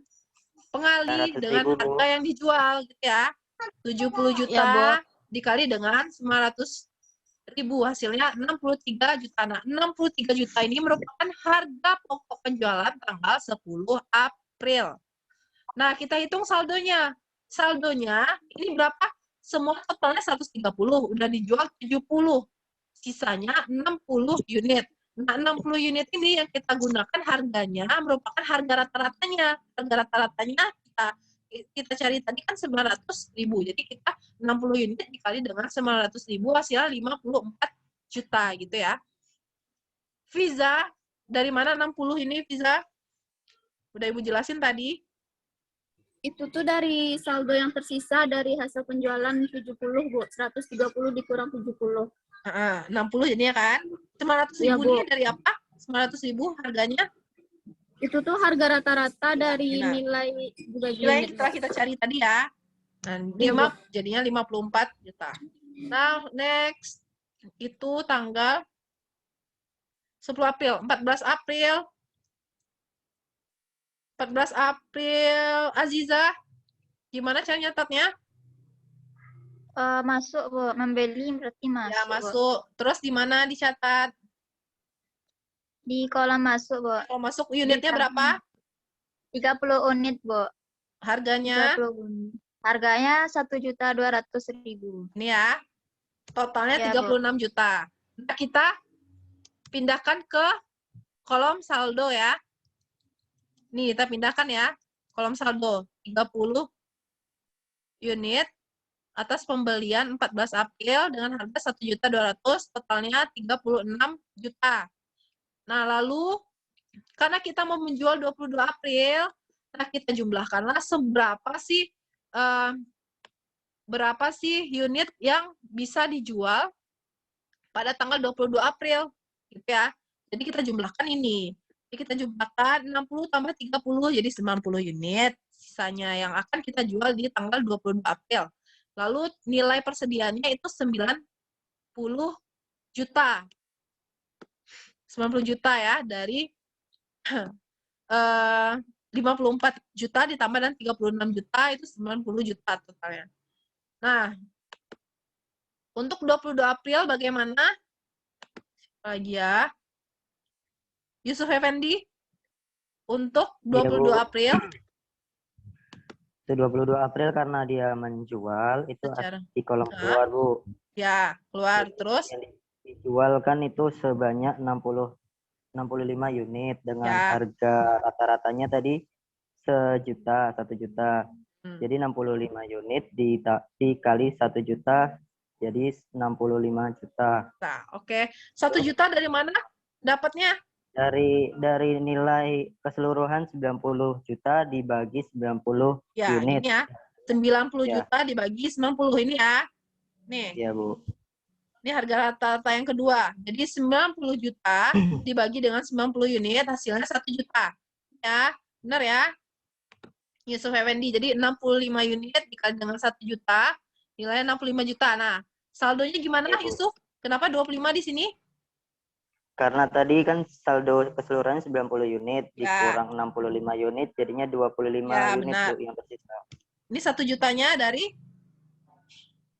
pengali 900.000, dengan Bu. harga yang dijual gitu ya. 70 juta dikali dengan 900.000, hasilnya 63 juta. Nah, 63 juta ini merupakan harga pokok penjualan tanggal 10 April. Nah, kita hitung saldonya. Saldonya ini berapa? Semua totalnya 130, udah dijual 70. Sisanya 60 unit. Nah, 60 unit ini yang kita gunakan harganya merupakan harga rata-ratanya. Harga rata-ratanya kita cari tadi kan 900.000. Jadi kita 60 unit dikali dengan 900.000 hasilnya 54 juta gitu ya. Visa, dari mana 60 ini Visa? Udah Ibu jelasin tadi. Itu tuh dari saldo yang tersisa dari hasil penjualan 70, Bu. 130 dikurang 70. 60 jadinya kan. 900.000 Iya, Bu. ini dari apa? 900.000 harganya. Itu tuh harga rata-rata dari benar. nilai dibagi Nilai yang unit, telah Bu. kita cari tadi ya. Nah, Iya, Bu. jadinya 54 juta. Nah, next. Itu tanggal 10 April. 14 April. 14 April. Aziza, gimana cara nyatatnya? Masuk, Bu. Membeli berarti masuk. Ya, masuk. Terus di mana dicatat? Di kolom masuk, Bu. Kalau masuk unitnya berapa? 30 unit, Bu. Harganya? 30 unit. Harganya 1.200.000. Ini ya. Totalnya Ya, 36 juta. Nah, kita pindahkan ke kolom saldo ya. Nih, kita pindahkan ya. Kolom saldo 30 unit atas pembelian 14 April dengan harga 1.200.000, totalnya 36 juta. Nah, lalu karena kita mau menjual 22 April, nah kita jumlahkanlah berapa sih unit yang bisa dijual pada tanggal 22 April gitu ya. Jadi kita jumlahkan ini. Jadi kita jumlahkan 60 tambah 30 jadi 90 unit. Sisanya yang akan kita jual di tanggal 22 April. Lalu nilai persediaannya itu 90 juta. 90 juta ya dari 54 juta ditambah dan 36 juta itu 90 juta totalnya. Nah, untuk 22 April bagaimana? Lagi ya. Yusuf Effendi, untuk 22 April. Itu 22 April karena dia menjual, itu di kolom keluar, Bu. Ya, keluar. Jadi, terus? yang dijual kan itu sebanyak 65 unit dengan harga rata-ratanya tadi 1 juta. Jadi 65 unit dikali 1 juta jadi 65 juta. Nah, oke. 1 juta dari mana dapatnya? Dari nilai keseluruhan 90 juta dibagi 90 unit. Ini ya. 90 juta dibagi 90 ini ya. Nih. Iya, Bu. Ini harga rata-rata yang kedua. Jadi 90 juta dibagi dengan 90 unit hasilnya 1 juta. Ya, benar ya? Yusuf Effendi. Jadi 65 unit dikali dengan 1 juta, nilainya 65 juta. Nah, saldonya gimana Yusuf? Kenapa 25 di sini? Karena tadi kan saldo keseluruhannya 90 unit, dikurang 65 unit, jadinya 25 unit benar. Bu, yang tersisa. Ini 1 jutanya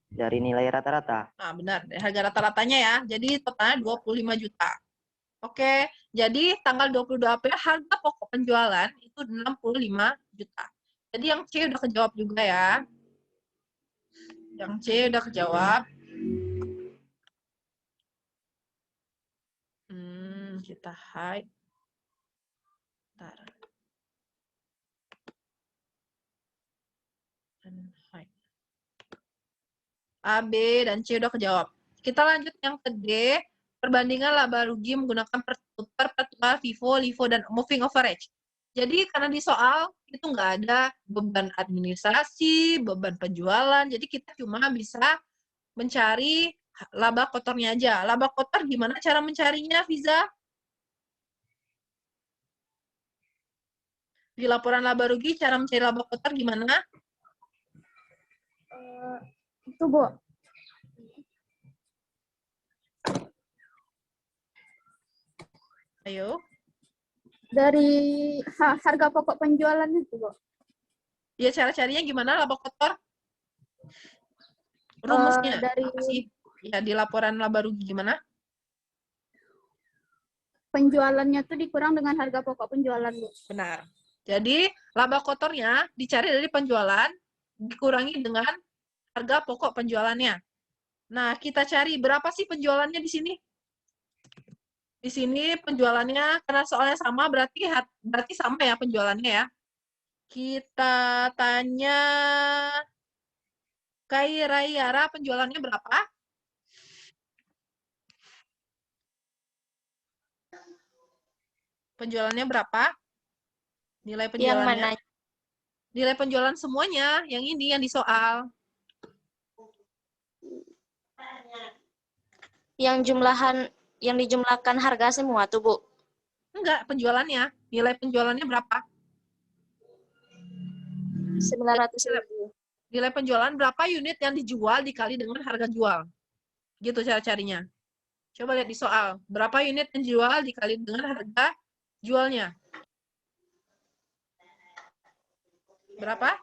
dari nilai rata-rata. Nah, benar. Dari harga rata-ratanya ya. Jadi totalnya 25 juta. Oke, jadi tanggal 22 April harga pokok penjualan itu 65 juta. Jadi yang C udah kejawab juga ya. Yang C udah kejawab. Kita hide. Bentar. Hide. A, B, dan C udah kejawab. Kita lanjut yang ke D. Perbandingan laba rugi menggunakan perpetual, FIFO, LIFO, dan moving average. Jadi karena di soal itu nggak ada beban administrasi, beban penjualan. Jadi kita cuma bisa mencari laba kotornya aja. Laba kotor gimana cara mencarinya, Fiza? Di laporan laba rugi, cara mencari laba kotor gimana? Itu, Bu. Ayo. Dari harga pokok penjualan itu, Bu. Ya, cara-caranya gimana laba kotor? Rumusnya Dari apa sih? Ya, di laporan laba rugi gimana? penjualannya tuh dikurang dengan harga pokok penjualan, Bu. Benar. Jadi, laba kotornya dicari dari penjualan, dikurangi dengan harga pokok penjualannya. Nah, kita cari berapa sih penjualannya di sini? Di sini penjualannya, karena soalnya sama, berarti sama ya penjualannya ya. Kita tanya Kai Rayara, penjualannya berapa? Penjualannya berapa? Nilai penjualannya? Yang mana? Nilai penjualan semuanya, yang ini yang di soal. Yang dijumlahkan harga semua tuh, Bu. Enggak, penjualannya. Nilai penjualannya berapa? 900.000. Nilai penjualan berapa unit yang dijual dikali dengan harga jual. Gitu cara carinya. Coba lihat di soal. Berapa unit yang dijual dikali dengan harga jualnya. Berapa?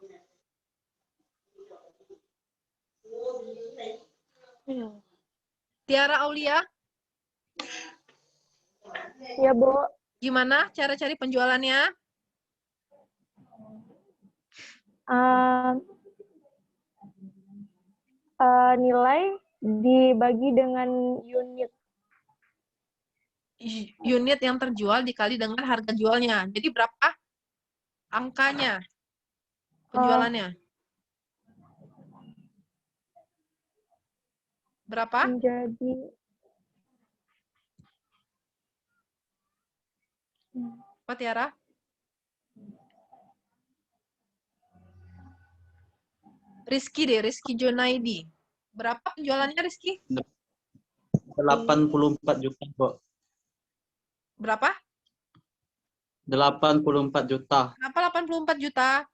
Tiara Aulia? Ya, Bu. Gimana cara cari penjualannya? Nilai dibagi dengan unit. Unit yang terjual dikali dengan harga jualnya. Jadi berapa angkanya penjualannya? Berapa? Menjadi Apa, Tiara? Rizky Junaidi. Berapa penjualannya, Rizky? 84 juta, Bu. Berapa? 84 juta. Kenapa 84 juta?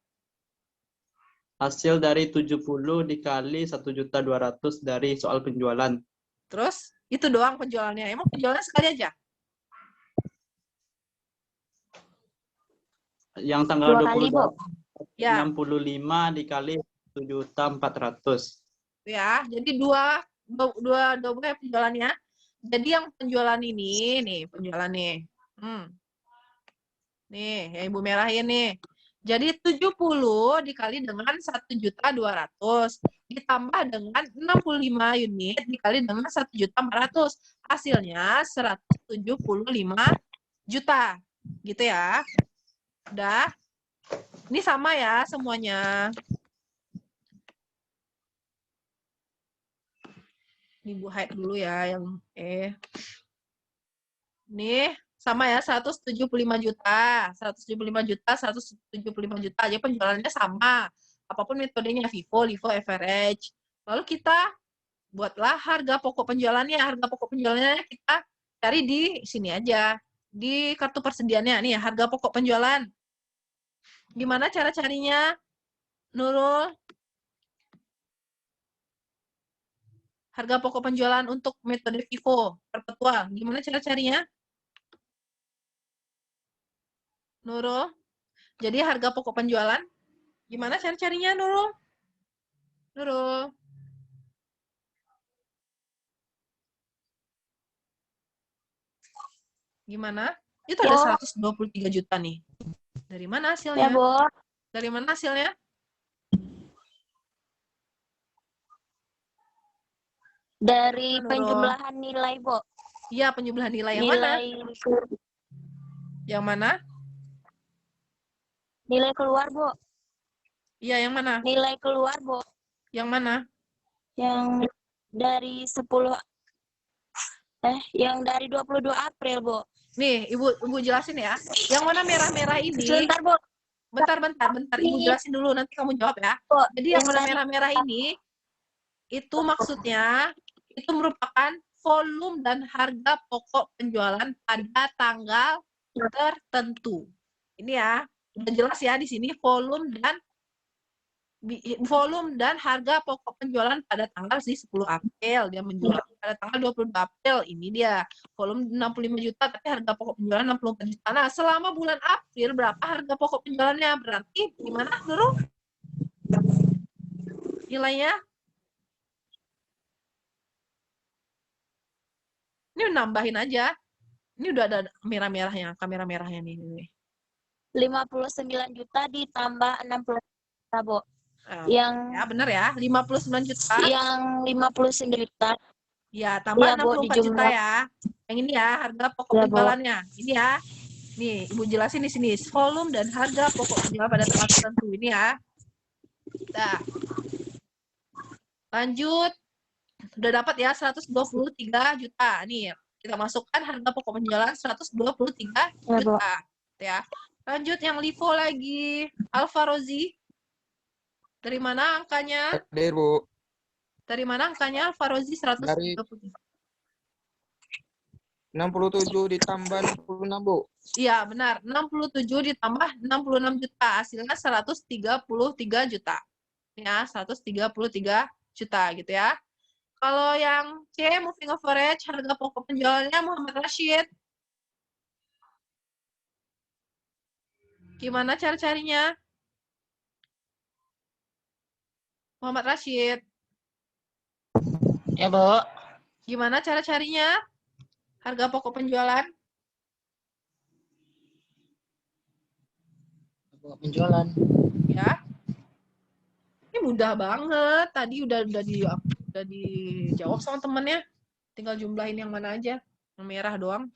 Hasil dari 70 dikali 1.200.000 dari soal penjualan. Terus, itu doang penjualannya. Emang penjualannya sekali aja? Yang tanggal 2 kali, Bu. Ya. 65 dikali 1.400.000. Ya, jadi dua penjualannya. Jadi yang penjualan ini, nih penjualan nih. Nih, yang Ibu merahin nih. Jadi 70 dikali dengan 1.200.000 ditambah dengan 65 unit dikali dengan 1.400.000. Hasilnya 175 juta. Gitu ya. Udah. Ini sama ya semuanya. Ibu hide dulu ya yang Nih, sama ya 175 juta. 175 juta, 175 juta aja penjualannya sama. Apapun metodenya, FIFO, LIFO, average. Lalu kita buatlah harga pokok penjualannya. Harga pokok penjualannya kita cari di sini aja. Di kartu persediaannya. Nih, harga pokok penjualan. Gimana cara carinya, Nurul? Harga pokok penjualan untuk metode FIFO perpetual. Gimana cara carinya? Nurul. Jadi harga pokok penjualan. Gimana cara carinya, Nurul? Nurul. Gimana? Itu ada 123 juta nih. Dari mana hasilnya? Ya, Bu. Dari mana hasilnya? Dari penjumlahan nilai, Bu. Iya, penjumlahan nilai yang mana? Yang mana? Nilai keluar, Bu. Iya, yang mana? Nilai keluar, Bu. Yang mana? Yang dari 10 yang dari 22 April, Bu. Nih, Ibu jelasin ya. Yang mana merah-merah ini? Sebentar, Bu. Bentar. Ibu jelasin dulu, nanti kamu jawab ya. Bu, Jadi yang mana merah-merah ini, itu maksudnya, itu merupakan volume dan harga pokok penjualan pada tanggal tertentu. Ini ya, udah jelas ya di sini volume dan harga pokok penjualan pada tanggal 10 April dia menjual. pada tanggal 22 April. Ini dia. Volume 65 juta, tapi harga pokok penjualan 64 juta. Nah, selama bulan April, berapa harga pokok penjualannya? Berarti gimana, Nurul? Nilainya? Ini nambahin aja. Ini udah ada merah-merahnya, kamera merahnya nih. 59 juta ditambah 60 juta, Bu. Ya, benar ya. 59 juta. Yang 59 juta. Ya, tambah Ya, Bu, 64 juta ya. Yang ini ya, harga pokok Ya, Bu. penjualannya. Ini ya. Nih, Ibu jelasin di sini. Volume dan harga pokok penjualan pada tanggal tertentu. Ini ya. Nah. Lanjut. Sudah dapat ya 123 juta. Nih, kita masukkan harga pokok penjualan 123 juta. Ya. Lanjut yang LIFO lagi. Alfa Rozi. Dari mana angkanya? Dari Bu. Dari mana angkanya Alfa Rozi 130? Dari 67 ditambah 66, Bu. Iya, benar. 67 ditambah 66 juta. Hasilnya 133 juta. Ya, 133 juta gitu ya. Kalau yang C, moving average, harga pokok penjualannya Muhammad Rashid. Gimana cara carinya? Muhammad Rashid. Ya, Bu. Gimana cara carinya? Harga pokok penjualan? Penjualan. Ya. Ini mudah banget. Tadi udah dijawab sama temennya. Tinggal jumlahin yang mana aja. Yang merah doang.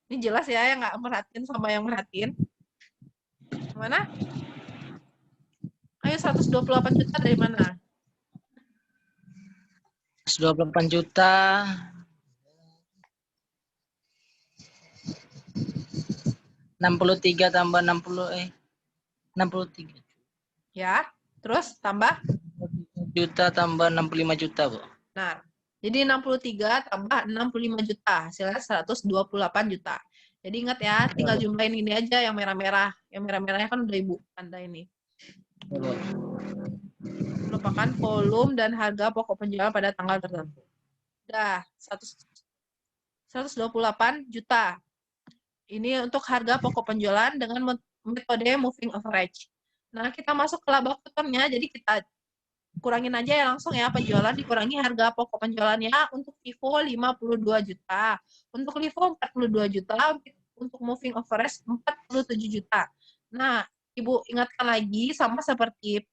Ini jelas ya yang nggak merhatiin sama yang merhatiin. Mana? Ayo 128 juta dari mana? 128 juta. 63 tambah 63. Ya, terus tambah? Juta tambah 65 juta, Bu. Nah, jadi 63 tambah 65 juta, hasilnya 128 juta. Jadi ingat ya, tinggal jumlahin ini aja yang merah-merah. Yang merah-merahnya kan udah Ibu tanda ini. Merupakan volume dan harga pokok penjualan pada tanggal tertentu. Udah, 128 juta. Ini untuk harga pokok penjualan dengan metode moving average. Nah, kita masuk ke laba kotornya, jadi kita kurangin aja ya langsung ya, penjualan dikurangi harga pokok penjualannya. Untuk FIFO 52 juta, untuk LIFO 42 juta, untuk moving average 47 juta. Nah, Ibu ingatkan lagi sama seperti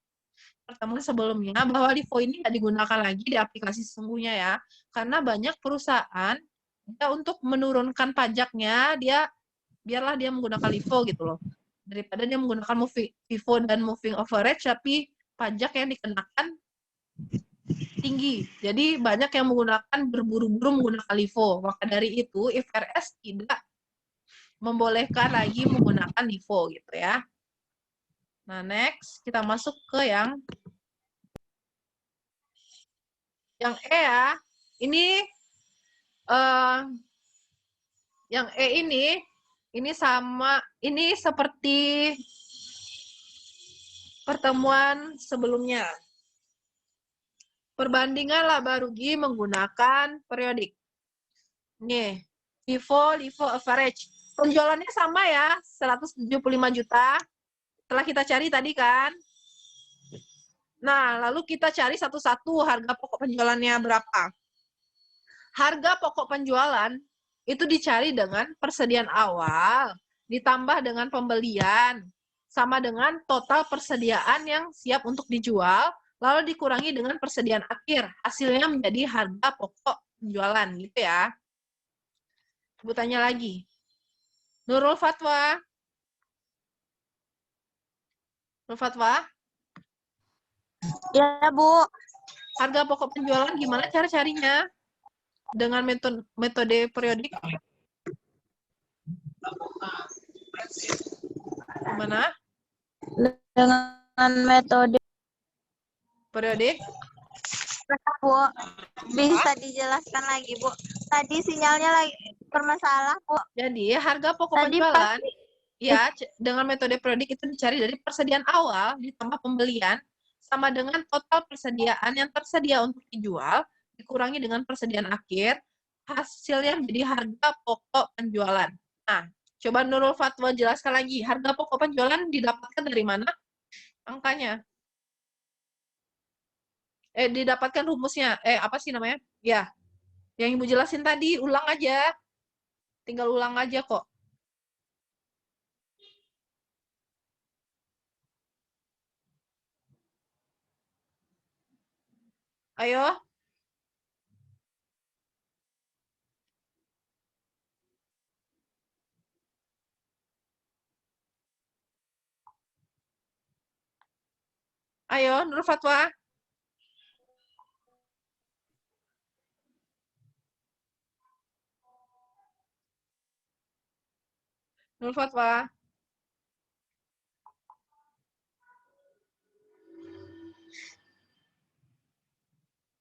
pertemuan sebelumnya bahwa LIFO ini nggak digunakan lagi di aplikasi sesungguhnya ya, karena banyak perusahaan ya, untuk menurunkan pajaknya biarlah dia menggunakan LIFO gitu loh, daripada dia menggunakan FIFO dan moving average tapi pajak yang dikenakan tinggi. Jadi banyak yang menggunakan berburu-buru menggunakan LIFO. Maka dari itu IFRS tidak membolehkan lagi menggunakan LIFO gitu ya. Nah, next kita masuk ke yang E ya. Ini yang E ini sama, ini seperti pertemuan sebelumnya. Perbandingan laba rugi menggunakan periodik. Nih, LIFO average. Penjualannya sama ya, 175 juta. Setelah kita cari tadi kan. Nah, lalu kita cari satu-satu harga pokok penjualannya berapa. Harga pokok penjualan itu dicari dengan persediaan awal, ditambah dengan pembelian, sama dengan total persediaan yang siap untuk dijual, lalu dikurangi dengan persediaan akhir. Hasilnya menjadi harga pokok penjualan, gitu ya. Ibu tanya lagi. Nurul Fatwa. Nurul Fatwa? Ya, Bu. Harga pokok penjualan gimana cara carinya? Dengan metode periodik? Gimana? Dengan metode periodik? Bu, bisa dijelaskan lagi, Bu. Tadi sinyalnya lagi bermasalah, Bu. Jadi harga pokok penjualan ya dengan metode periodik itu dicari dari persediaan awal ditambah pembelian sama dengan total persediaan yang tersedia untuk dijual dikurangi dengan persediaan akhir, hasilnya menjadi harga pokok penjualan. Nah, coba Nurul Fatwa jelaskan lagi, harga pokok penjualan didapatkan dari mana angkanya? Didapatkan rumusnya. Apa sih namanya? Ya, yang Ibu jelasin tadi, ulang aja. Tinggal ulang aja kok. Ayo. Ayo, Nurul Fatwa. Nurul Fatwa.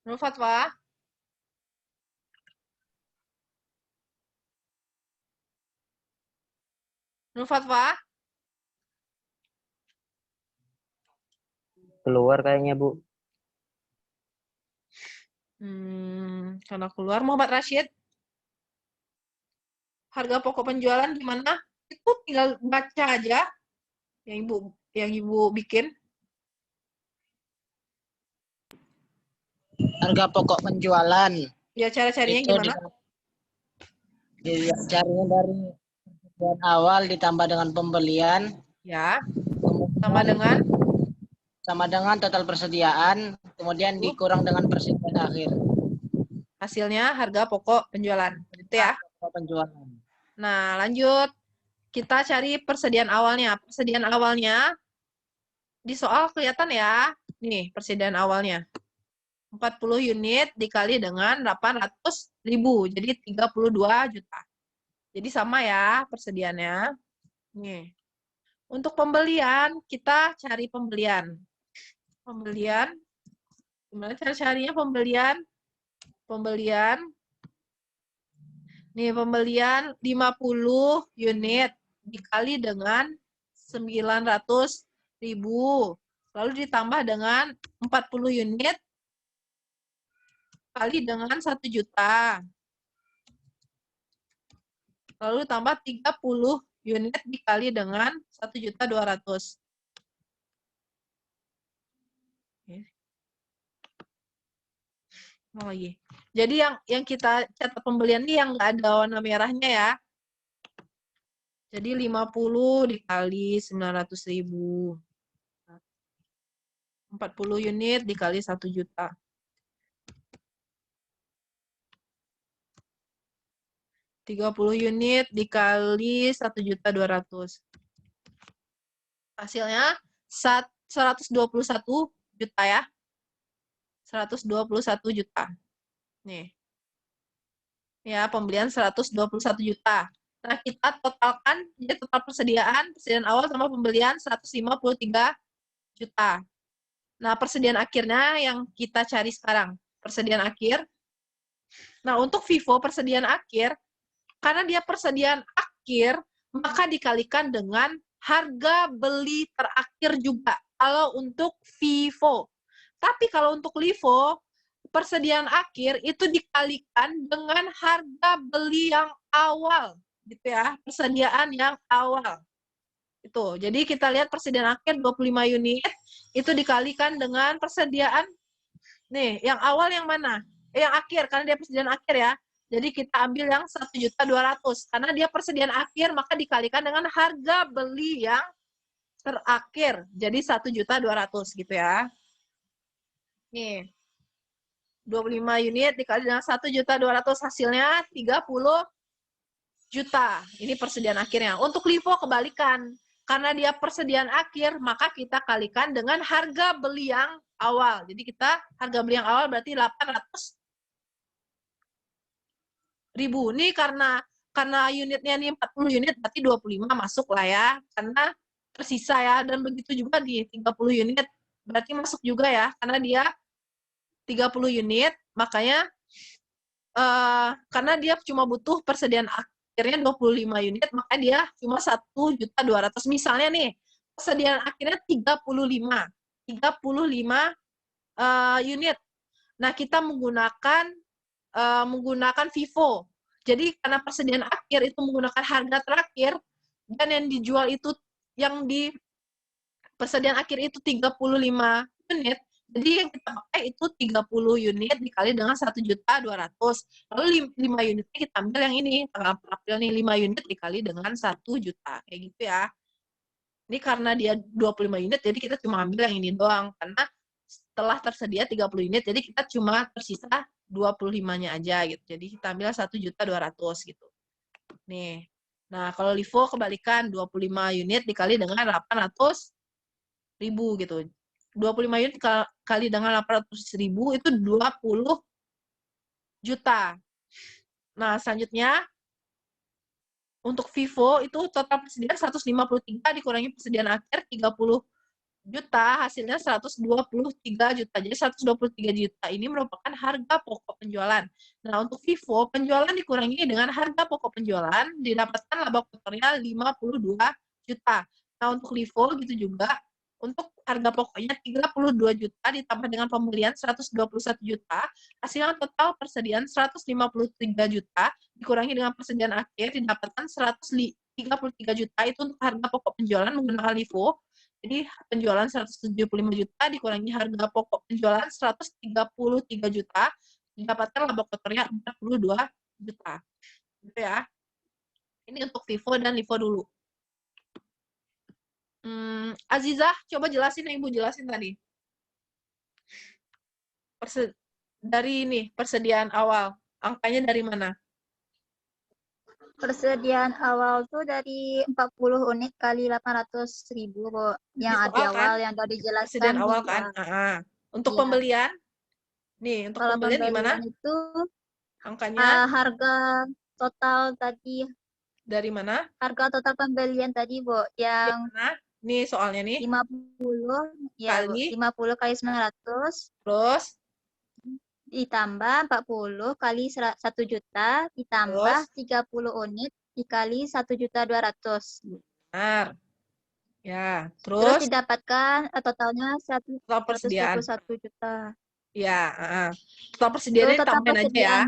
Nurul Fatwa. Nurul Fatwa. Keluar kayaknya, Bu. Karena keluar. Muhammad Rashid. Harga pokok penjualan gimana? Itu tinggal baca aja yang Ibu bikin. Harga pokok penjualan. Ya, cara-caranya Itu gimana? Caranya dari persediaan awal ditambah dengan pembelian. Ya. Sama dengan total persediaan, kemudian dikurang dengan persediaan akhir. Hasilnya harga pokok penjualan. Gitu ya. Pokok penjualan. Nah, lanjut. Kita cari persediaan awalnya. Persediaan awalnya di soal kelihatan ya. Nih, persediaan awalnya. 40 unit dikali dengan 800.000. Jadi 32 juta. Jadi sama ya persediaannya. Nih. Untuk pembelian, kita cari pembelian. Pembelian. Gimana cara carinya pembelian? Pembelian. Nih, pembelian 50 unit dikali dengan 900.000. Lalu ditambah dengan 40 unit kali dengan 1 juta. Lalu tambah 30 unit dikali dengan 1.200.000. Mau lagi. Jadi yang kita catat pembelian ini yang nggak ada warna merahnya ya. Jadi 50 dikali 900.000. 40 unit dikali 1 juta. 30 unit dikali 1.200.000. Hasilnya 121 juta ya. 121 juta. Nih. Ya, pembelian 121 juta. Nah, kita totalkan, jadi total persediaan awal sama pembelian 153 juta. Nah, persediaan akhirnya yang kita cari sekarang. Persediaan akhir. Nah, untuk Vivo persediaan akhir, karena dia persediaan akhir, maka dikalikan dengan harga beli terakhir juga. Kalau untuk Vivo. Tapi kalau untuk Livo, persediaan akhir itu dikalikan dengan harga beli yang awal. Gitu ya, persediaan yang awal. Itu. Jadi kita lihat persediaan akhir 25 unit, itu dikalikan dengan persediaan, nih, yang awal yang mana? Yang akhir, karena dia persediaan akhir ya. Jadi kita ambil yang 1.200.000. Karena dia persediaan akhir, maka dikalikan dengan harga beli yang terakhir. Jadi 1.200.000 gitu ya. Nih. 25 unit dikali dengan 1.200.000 hasilnya 30 juta. Ini persediaan akhirnya. Untuk Livo kebalikan. Karena dia persediaan akhir, maka kita kalikan dengan harga beli yang awal. Jadi kita harga beli yang awal berarti 800.000. Ini karena unitnya ini 40 unit berarti 25 masuk lah ya. Karena tersisa ya. Dan begitu juga di 30 unit berarti masuk juga ya. Karena dia 30 unit, makanya karena dia cuma butuh persediaan akhirnya 25 unit, maka dia cuma 1.200.000. Misalnya nih, persediaan akhirnya 35. 35 unit. Nah, kita menggunakan FIFO. Jadi karena persediaan akhir itu menggunakan harga terakhir dan yang dijual itu yang di persediaan akhir itu 35 unit. Jadi yang kita pakai itu 30 unit dikali dengan 1.200.000. Lalu 5 unitnya kita ambil yang ini, tanggal 4 April nih 5 unit dikali dengan 1 juta. Kayak gitu ya. Ini karena dia 25 unit, jadi kita cuma ambil yang ini doang. Karena setelah tersedia 30 unit, jadi kita cuma tersisa 25-nya aja gitu. Jadi kita ambil 1.200.000 gitu. Nih. Nah, kalau LIFO kebalikan 25 unit dikali dengan 800.000 gitu. 25 unit kali dengan 800.000 itu 20 juta. Nah, selanjutnya untuk FIFO itu total persediaan 153 dikurangi persediaan akhir 30 juta, hasilnya 123 juta. Jadi 123 juta ini merupakan harga pokok penjualan. Nah, untuk FIFO, penjualan dikurangi dengan harga pokok penjualan, didapatkan laba kotornya 52 juta. Nah, untuk LIFO gitu juga, untuk harga pokoknya 32 juta ditambah dengan pembelian 121 juta, hasilnya total persediaan 153 juta, dikurangi dengan persediaan akhir, didapatkan 133 juta, itu untuk harga pokok penjualan menggunakan LIFO. Jadi penjualan 175 juta dikurangi harga pokok penjualan 133 juta, didapatkan laba kotornya 42 juta. Gitu ya. Ini untuk FIFO dan LIFO dulu. Azizah, coba jelasin yang Ibu jelasin tadi. Dari ini, persediaan awal. Angkanya dari mana? Persediaan awal tuh dari 40 unit kali 800.000, Bu. Yang Di di soal awal kan? yang udah dijelaskan. Persediaan awal di kan? Untuk Iya. pembelian? Nih, untuk Kalau pembelian gimana? itu Angkanya? harga total tadi. Dari mana? Harga total pembelian tadi, Bu. Yang mana? Nih soalnya nih. 50 ya, kali 50 kali 900. Terus Ditambah 40 kali 1 juta, ditambah 30 unit dikali 1.200.000. Benar. Ya, Terus terus didapatkan totalnya 121 juta. Ya, total persediaannya ditambahin aja ya.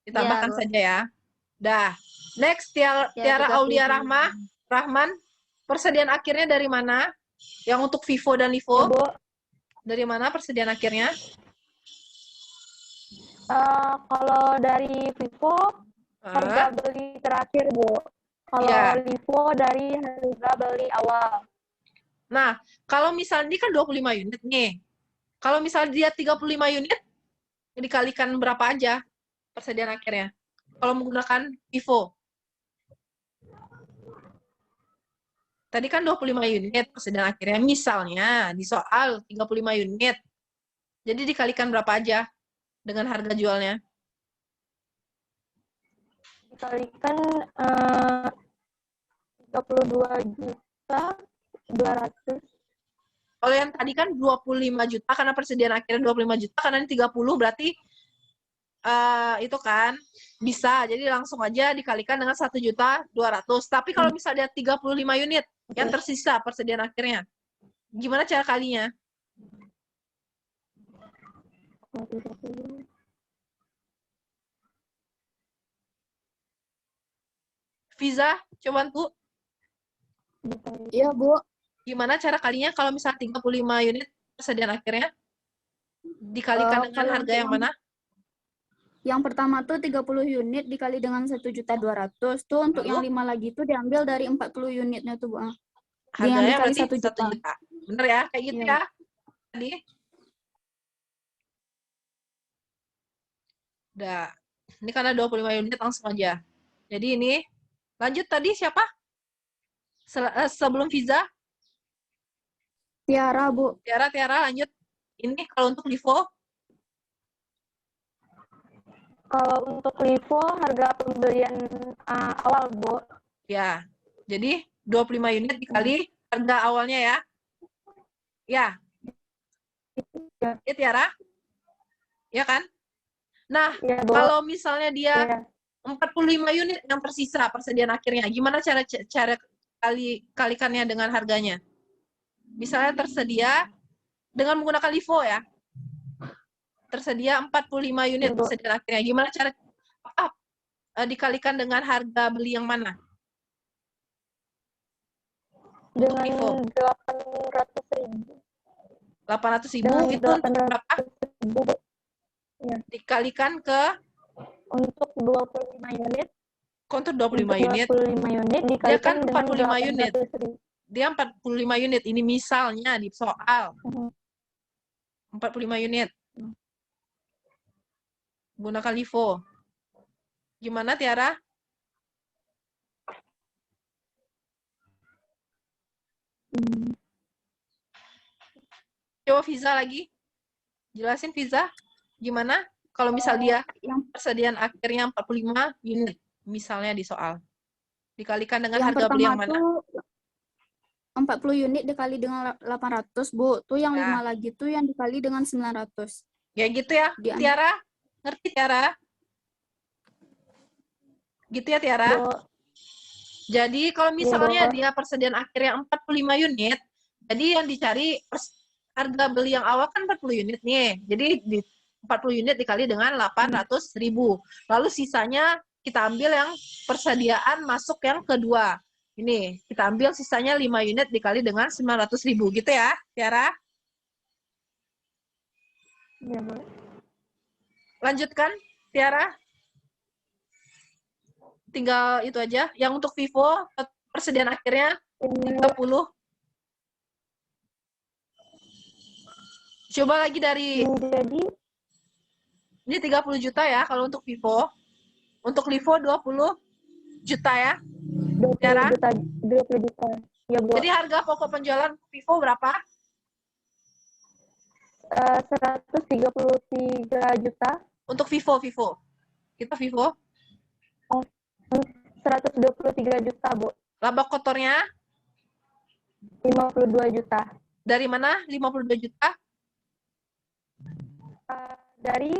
Ditambahkan saja ya. Dah. Next, Tiara Aulia Rahman. Persediaan akhirnya dari mana? Yang untuk FIFO dan LIFO? Dari mana persediaan akhirnya? Kalau dari FIFO, harga beli terakhir, Bu. Kalau LIFO dari harga beli awal. Nah, kalau misalnya ini kan 25 unit nih. Kalau misalnya dia 35 unit, dikalikan berapa aja persediaan akhirnya? Kalau menggunakan FIFO. Tadi kan 25 unit persediaan akhirnya. Misalnya di soal 35 unit. Jadi dikalikan berapa aja dengan harga jualnya? Dikalikan 32.200.000. Kalau yang tadi kan 25 juta karena persediaan akhirnya 25 juta karena ini 30 berarti itu kan bisa. Jadi langsung aja dikalikan dengan 1.200.000. Tapi kalau misalnya 35 unit yang tersisa persediaan akhirnya, gimana cara kalinya? Fiza, coba bantu. Iya, Bu. Gimana cara kalinya kalau misalnya 35 unit persediaan akhirnya? Dikalikan dengan harga yang mana? Yang pertama tuh 30 unit dikali dengan 1.200.000 tuh untuk yang 5 lagi tuh diambil dari 40 unitnya tuh, Bu. Harganya dikali berarti 1 juta. Bener ya? Kayak gitu ya? Tadi. Udah. Ini karena 25 unit langsung aja. Jadi ini lanjut tadi siapa? Sebelum Fiza? Tiara, Bu. Tiara lanjut. Ini kalau untuk LIFO? Kalau untuk LIFO harga pembelian awal, Bu. Ya. Jadi 25 unit dikali harga awalnya ya. Ya. Ya, Tiara? Ya kan? Nah, ya, kalau misalnya dia 45 unit yang tersisa persediaan akhirnya, gimana cara kalikannya dengan harganya? Misalnya tersedia dengan menggunakan LIFO ya. Tersedia 45 unit persediaan akhirnya. Gimana cara dikalikan dengan harga beli yang mana? Untuk LIFO. Dengan 800.000 itu untuk berapa? Ya. Dikalikan ke Untuk 25 unit. Untuk 25 unit. 25 unit Dia kan dikalikan 45 unit. 800.000. Dia 45 unit. Ini misalnya di soal. 45 unit. Gunakan LIFO. Gimana Tiara? Coba Fiza lagi. Jelasin Fiza. Gimana kalau misal dia yang persediaan akhirnya 45 unit. Misalnya di soal. Dikalikan dengan Yang harga beli yang pertama mana? tuh 40 unit dikali dengan 800, Bu. Tuh yang 5 lagi tuh yang dikali dengan 900. Ya gitu ya, Tiara? Ngerti Tiara? Gitu ya Tiara? Jadi kalau misalnya dia persediaan akhirnya 45 unit, jadi yang dicari harga beli yang awal kan 40 unit nih. Jadi di 40 unit dikali dengan 800.000. Lalu sisanya kita ambil yang persediaan masuk yang kedua. Ini, kita ambil sisanya 5 unit dikali dengan 900.000. Gitu ya, Tiara? Ya, Bu. Lanjutkan, Tiara. Tinggal itu aja. Yang untuk Vivo, persediaan akhirnya 30. Coba lagi dari... Jadi... Ini 30 juta ya, kalau untuk Vivo. Untuk Livo 20 juta ya. 20 juta. Ya, Bu. Jadi harga pokok penjualan Vivo berapa? 133 juta. Untuk Vivo. Kita Vivo. Oh, 123 juta, Bu. Laba kotornya? 52 juta. Dari mana 52 juta? Dari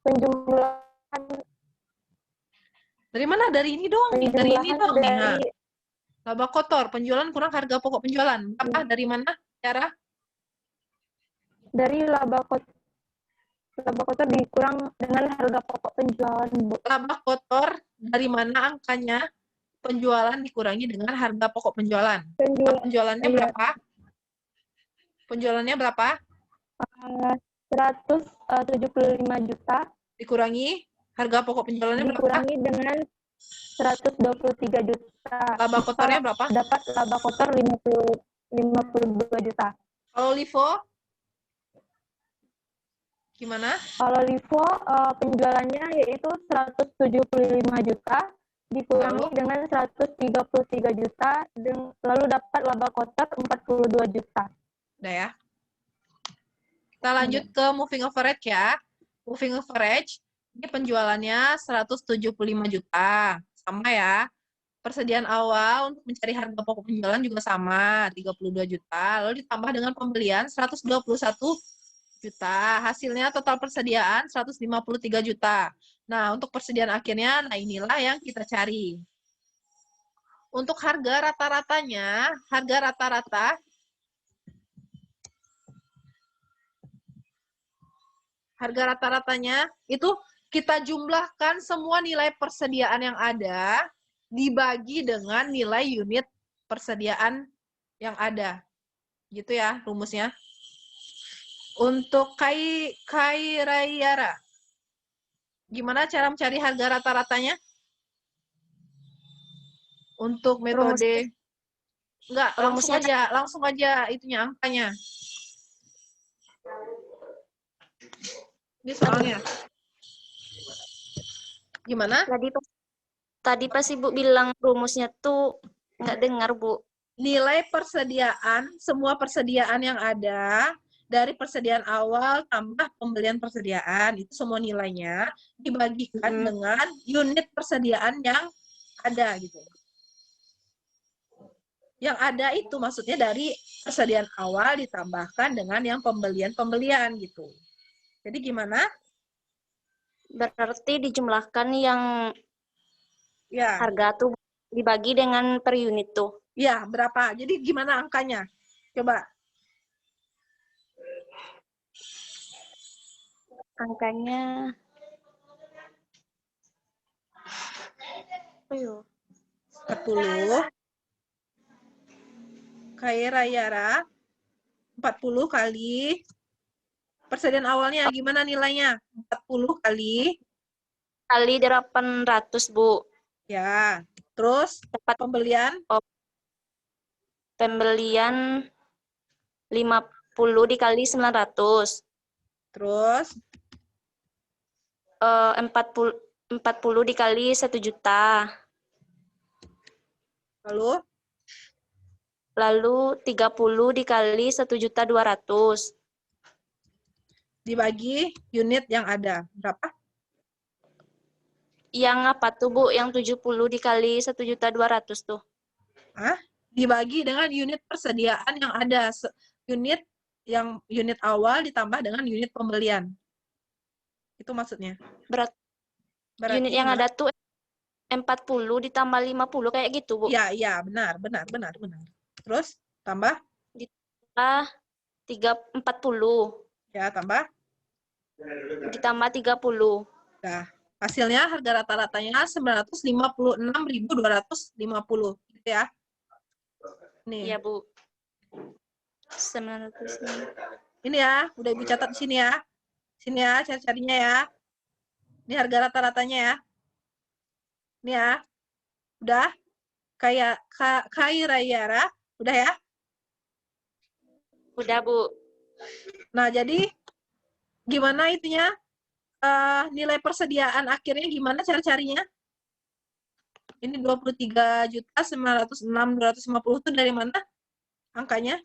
penjumlahan. Dari mana? Dari ini doang nih. Dari ini doang nih. Nah. Laba kotor, penjualan kurang harga pokok penjualan. Berapa? Dari mana, Cara? Dari laba kotor dikurang dengan harga pokok penjualan, Bu. Laba kotor dari mana angkanya? Penjualan dikurangi dengan harga pokok penjualan. Penjualannya berapa? Penjualannya berapa? 175 juta. Dikurangi harga pokok penjualannya berapa? Dikurangi dengan 123 juta. Laba kotornya berapa? Dapat laba kotor 52 juta. Kalau Livo? Gimana? Kalau Livo penjualannya yaitu 175 juta dikurangi dengan 133 juta lalu dapat laba kotor 42 juta. Udah ya. Kita lanjut ke moving average ya. Moving average ini penjualannya 175 juta. Sama ya. Persediaan awal untuk mencari harga pokok penjualan juga sama, 32 juta. Lalu ditambah dengan pembelian 121 juta. Hasilnya total persediaan 153 juta. Nah, untuk persediaan akhirnya, nah inilah yang kita cari. Untuk harga rata-ratanya, harga rata-rata itu kita jumlahkan semua nilai persediaan yang ada dibagi dengan nilai unit persediaan yang ada. Gitu ya rumusnya. Untuk Kairayara, gimana cara mencari harga rata-ratanya? Untuk metode enggak, langsung aja itunya angkanya. Ini soalnya. Gimana? Tadi pas Ibu bilang rumusnya tuh nggak dengar, Bu. Nilai persediaan, semua persediaan yang ada dari persediaan awal tambah pembelian persediaan, itu semua nilainya dibagikan dengan unit persediaan yang ada gitu. Yang ada itu maksudnya dari persediaan awal ditambahkan dengan yang pembelian gitu. Jadi gimana? Berarti dijumlahkan yang harga tuh Dibagi dengan per unit tuh. Ya, berapa? Jadi gimana angkanya? Coba. Angkanya 40 Rayara 40 kali persediaan awalnya gimana nilainya? 40 kali 800, Bu. ya. Terus pembelian pembelian 50 dikali 900. Terus 40 dikali 1 juta. Lalu 30 dikali 1.200.000. Dibagi unit yang ada. Berapa? Yang apa tuh, Bu? Yang 70 dikali 1.200.000 tuh. Hah? Dibagi dengan unit persediaan yang ada. Unit awal ditambah dengan unit pembelian. Itu maksudnya. Berarti unit yang ada tuh 40 ditambah 50 kayak gitu, Bu. Iya, benar. Terus tambah? Ditambah 40. Ya, tambah? Ditambah 30. Nah, hasilnya harga rata-ratanya 956.250 gitu ya. Nih. Iya, Bu. 900. Ini ya, udah Ibu catat di sini ya. Sini ya, cari-carinya ya. Ini harga rata-ratanya ya. Ini ya. Udah? Kayak Rayara, udah ya? Udah, Bu. Nah, jadi gimana itunya? Nilai persediaan akhirnya gimana cara-carinya? Ini 23.906.250 itu dari mana angkanya?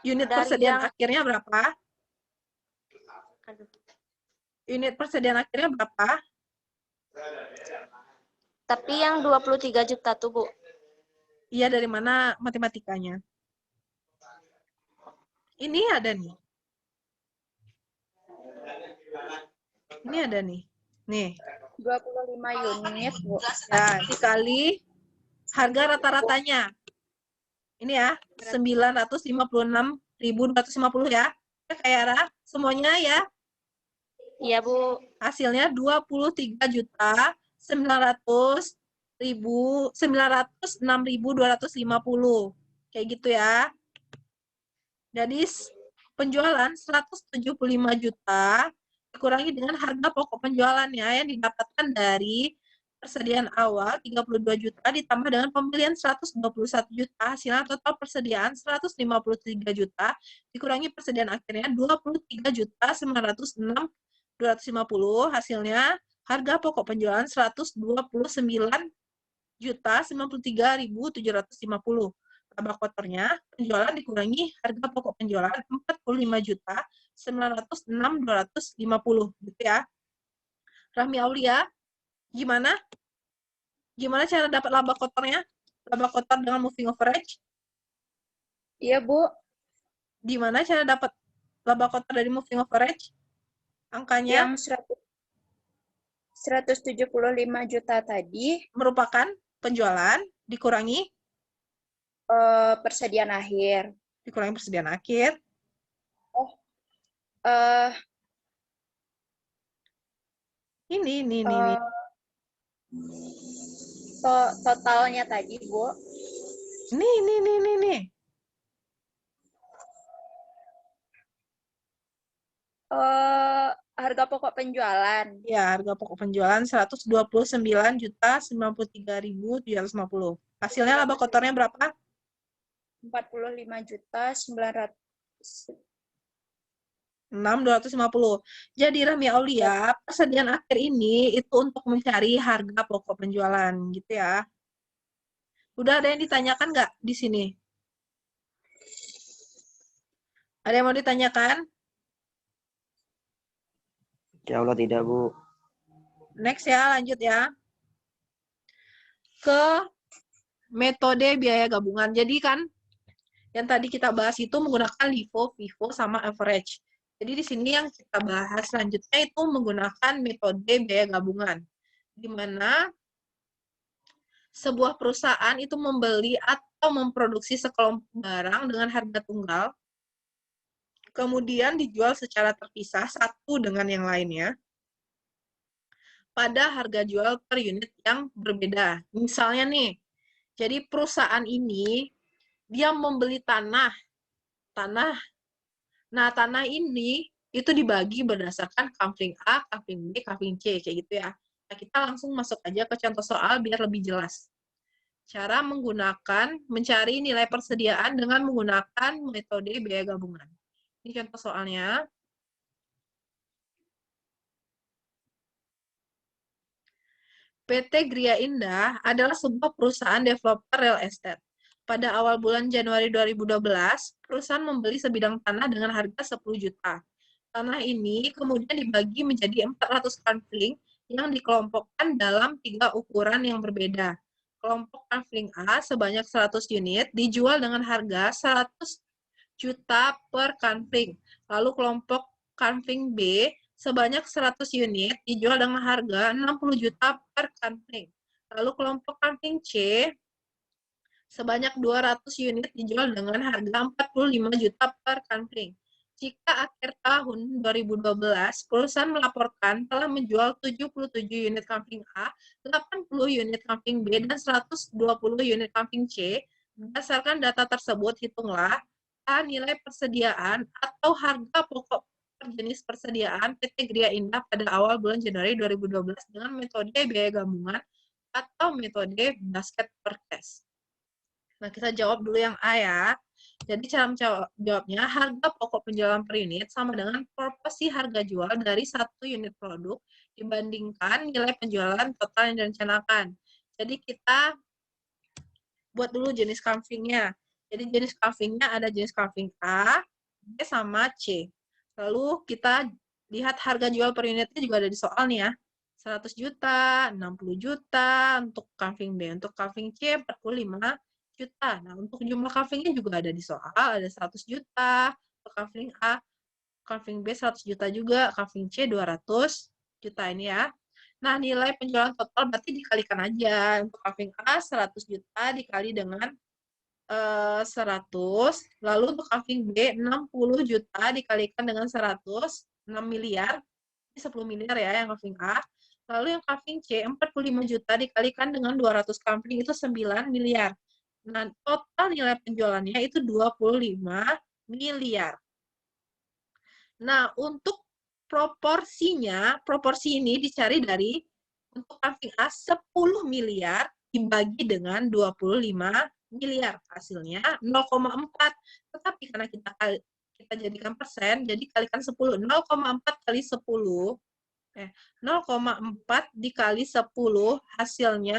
Unit Dari persediaan yang... akhirnya berapa? Unit persediaan akhirnya berapa? Tapi yang 23 juta tuh, Bu. Iya, dari mana matematikanya? Ini ada nih. Ini ada nih. Nih. 25 unit, Bu. Ya, dikali harga rata-ratanya. Ini ya, 956.250 ya. Kayak Ra, semuanya ya. Iya, Bu. Hasilnya 23.906.250. Kayak gitu ya. Jadi penjualan 175 juta dikurangi dengan harga pokok penjualannya yang didapatkan dari persediaan awal 32 juta ditambah dengan pembelian 121 juta, hasilnya total persediaan 153 juta dikurangi persediaan akhirnya 23.906.250, hasilnya harga pokok penjualan 129.093.750. Laba kotornya penjualan dikurangi harga pokok penjualan 45.906.250 gitu ya. Rahmi Aulia, gimana? Gimana cara dapat laba kotornya? Laba kotor dengan moving average? Iya, Bu. Gimana cara dapat laba kotor dari moving average? Angkanya? Yang 175 juta tadi merupakan penjualan dikurangi persediaan akhir. Dikurangi persediaan akhir. Ini. Totalnya tadi, Bu. Ini. Harga pokok penjualan. Ya, harga pokok penjualan 129.093.750. Hasilnya laba kotornya berapa? 45.600.250. Jadi Rahmi Aulia, persediaan akhir ini itu untuk mencari harga pokok penjualan gitu ya. Udah ada yang ditanyakan nggak di sini? Ada yang mau ditanyakan? Ya Allah tidak, Bu. Next ya, lanjut ya. Ke metode biaya gabungan. Jadi kan yang tadi kita bahas itu menggunakan LIFO, FIFO, sama average. Jadi di sini yang kita bahas selanjutnya itu menggunakan metode biaya gabungan. Di mana sebuah perusahaan itu membeli atau memproduksi sekelompok barang dengan harga tunggal, kemudian dijual secara terpisah satu dengan yang lainnya pada harga jual per unit yang berbeda. Misalnya nih, jadi perusahaan ini dia membeli tanah. Nah, tanah ini itu dibagi berdasarkan kafling A, kafling B, kafling C, kayak gitu ya. Nah, kita langsung masuk aja ke contoh soal biar lebih jelas. Cara mencari nilai persediaan dengan menggunakan metode biaya gabungan. Ini contoh soalnya. PT Gria Indah adalah sebuah perusahaan developer real estate. Pada awal bulan Januari 2012, perusahaan membeli sebidang tanah dengan harga 10 juta. Tanah ini kemudian dibagi menjadi 400 kafling yang dikelompokkan dalam 3 ukuran yang berbeda. Kelompok kafling A sebanyak 100 unit dijual dengan harga 100 juta per kafling. Lalu kelompok kafling B sebanyak 100 unit dijual dengan harga 60 juta per kafling. Lalu kelompok kafling C sebanyak 200 unit dijual dengan harga 45 juta per kafling. Jika akhir tahun 2012, perusahaan melaporkan telah menjual 77 unit kafling A, 80 unit kafling B, dan 120 unit kafling C, berdasarkan data tersebut, hitunglah nilai persediaan atau harga pokok per jenis persediaan PT Gria Indah pada awal bulan Januari 2012 dengan metode biaya gabungan atau metode basket per case. Nah, kita jawab dulu yang A ya. Jadi cara jawabnya, harga pokok penjualan per unit sama dengan proporsi harga jual dari satu unit produk dibandingkan nilai penjualan total yang direncanakan. Jadi kita buat dulu jenis kaflingnya. Jadi jenis kaflingnya ada jenis kafling A, B, sama C. Lalu kita lihat harga jual per unitnya juga ada di soal nih ya. 100 juta, 60 juta untuk kafling B. Untuk kafling C 45 juta. Nah, untuk jumlah kaflingnya juga ada di soal, ada 100 juta, untuk kafling A, kafling B 100 juta juga, kafling C 200 juta ini ya. Nah, nilai penjualan total berarti dikalikan aja. Untuk kafling A 100 juta dikali dengan 100, lalu untuk kafling B 60 juta dikalikan dengan 100, 6 miliar, ini 10 miliar ya yang kafling A. Lalu yang kafling C 45 juta dikalikan dengan 200 kafling itu 9 miliar. Nah, total nilai penjualannya itu 25 miliar. Nah, untuk proporsinya, proporsi ini dicari dari untuk kafling A 10 miliar dibagi dengan 25 miliar. Hasilnya 0,4. Tetapi karena kita jadikan persen, jadi kalikan 10. 0,4 kali 10. 0,4 dikali 10 hasilnya,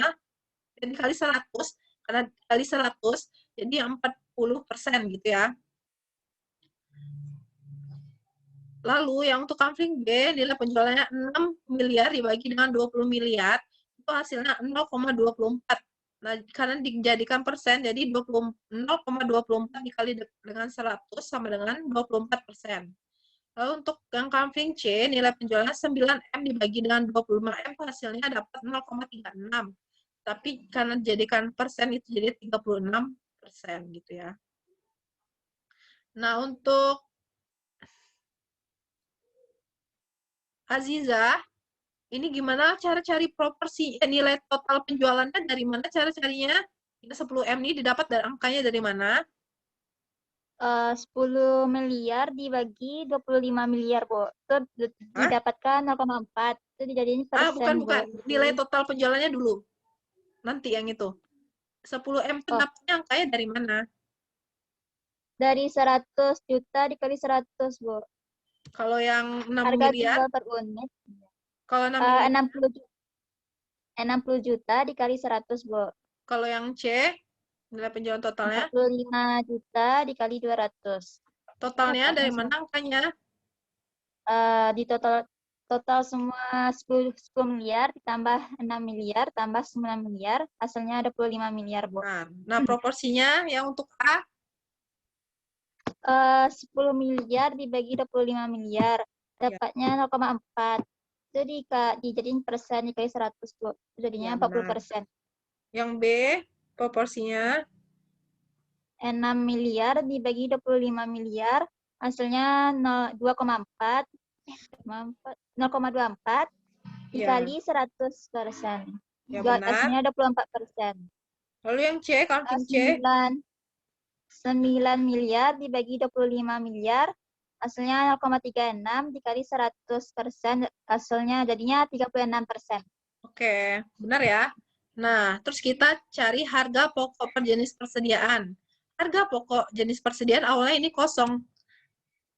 dikali 100, karena dikali 100, jadi 40% gitu ya. Lalu yang untuk kafling B, nilai penjualannya 6 miliar dibagi dengan 20 miliar, itu hasilnya 0,24. Nah, karena dijadikan persen, jadi 0,24 dikali dengan 100 sama dengan 24%. Lalu untuk yang kafling C, nilai penjualannya 9M dibagi dengan 25M, hasilnya dapat 0,36. Tapi karena dijadikan persen, itu jadi 36% gitu ya. Nah, untuk Aziza, ini gimana cara cari proporsi nilai total penjualannya, dari mana cara carinya? 10M ini didapat dari angkanya dari mana? 10 miliar dibagi 25 miliar, Bu. Itu didapatkan 0,4. Itu dijadiin persen, bukan. Bu. Nilai total penjualannya dulu. Nanti yang itu. 10M itu dapatnya angkanya dari mana? Dari 100 juta dikali 100, Bu. Kalau yang 6 harga miliar? jual per unit. Kalau 6 miliar? 60 juta dikali 100, Bu. Kalau yang C, nilai penjualan totalnya? 45 juta dikali 200. Totalnya dari mana angkanya? Di total semua 10 miliar ditambah 6 miliar tambah 9 miliar, hasilnya ada 25 miliar, Bu. Nah, proporsinya yang untuk A? 10 miliar dibagi 25 miliar, dapatnya 0,4. Jadi dijadiin persen dikali 100, Bu. Jadinya 40%. Yang B, proporsinya 6 miliar dibagi 25 miliar, hasilnya 2,4. 0,24 dikali 100%. Ya, benar. Hasilnya 24%. Lalu yang C, counting C. 9 miliar dibagi 25 miliar, hasilnya 0,36 dikali 100%, hasilnya jadinya 36%. Oke, benar ya. Nah, terus kita cari harga pokok per jenis persediaan. Harga pokok jenis persediaan awalnya ini kosong.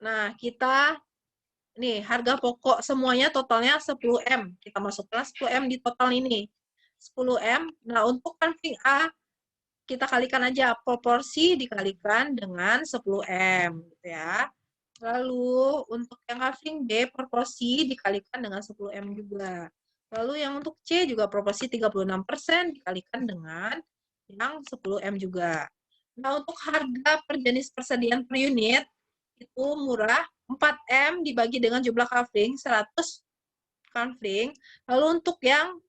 Nah, kita nih harga pokok semuanya totalnya 10M. Kita masukkan 10M di total ini. 10M. Nah, untuk kanving A kita kalikan aja proporsi dikalikan dengan 10M gitu ya. Lalu untuk yang kanving B proporsi dikalikan dengan 10M juga. Lalu yang untuk C juga proporsi 36% dikalikan dengan yang 10M juga. Nah, untuk harga per jenis persediaan per unit itu murah, 4M dibagi dengan jumlah kanving, 100 kanving. Lalu untuk yang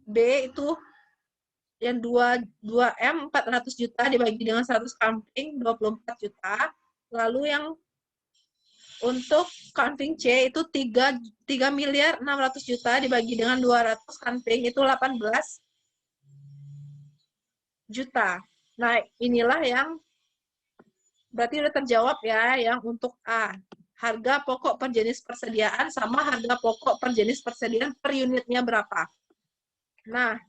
B itu yang 2M 400 juta dibagi dengan 100 kanving, 24 juta. Lalu yang untuk kanving C itu 3 miliar 600 juta dibagi dengan 200 kanving itu 18 juta. Nah, inilah yang berarti udah terjawab ya yang untuk A. Harga pokok per jenis persediaan sama harga pokok per jenis persediaan per unitnya berapa. Nah,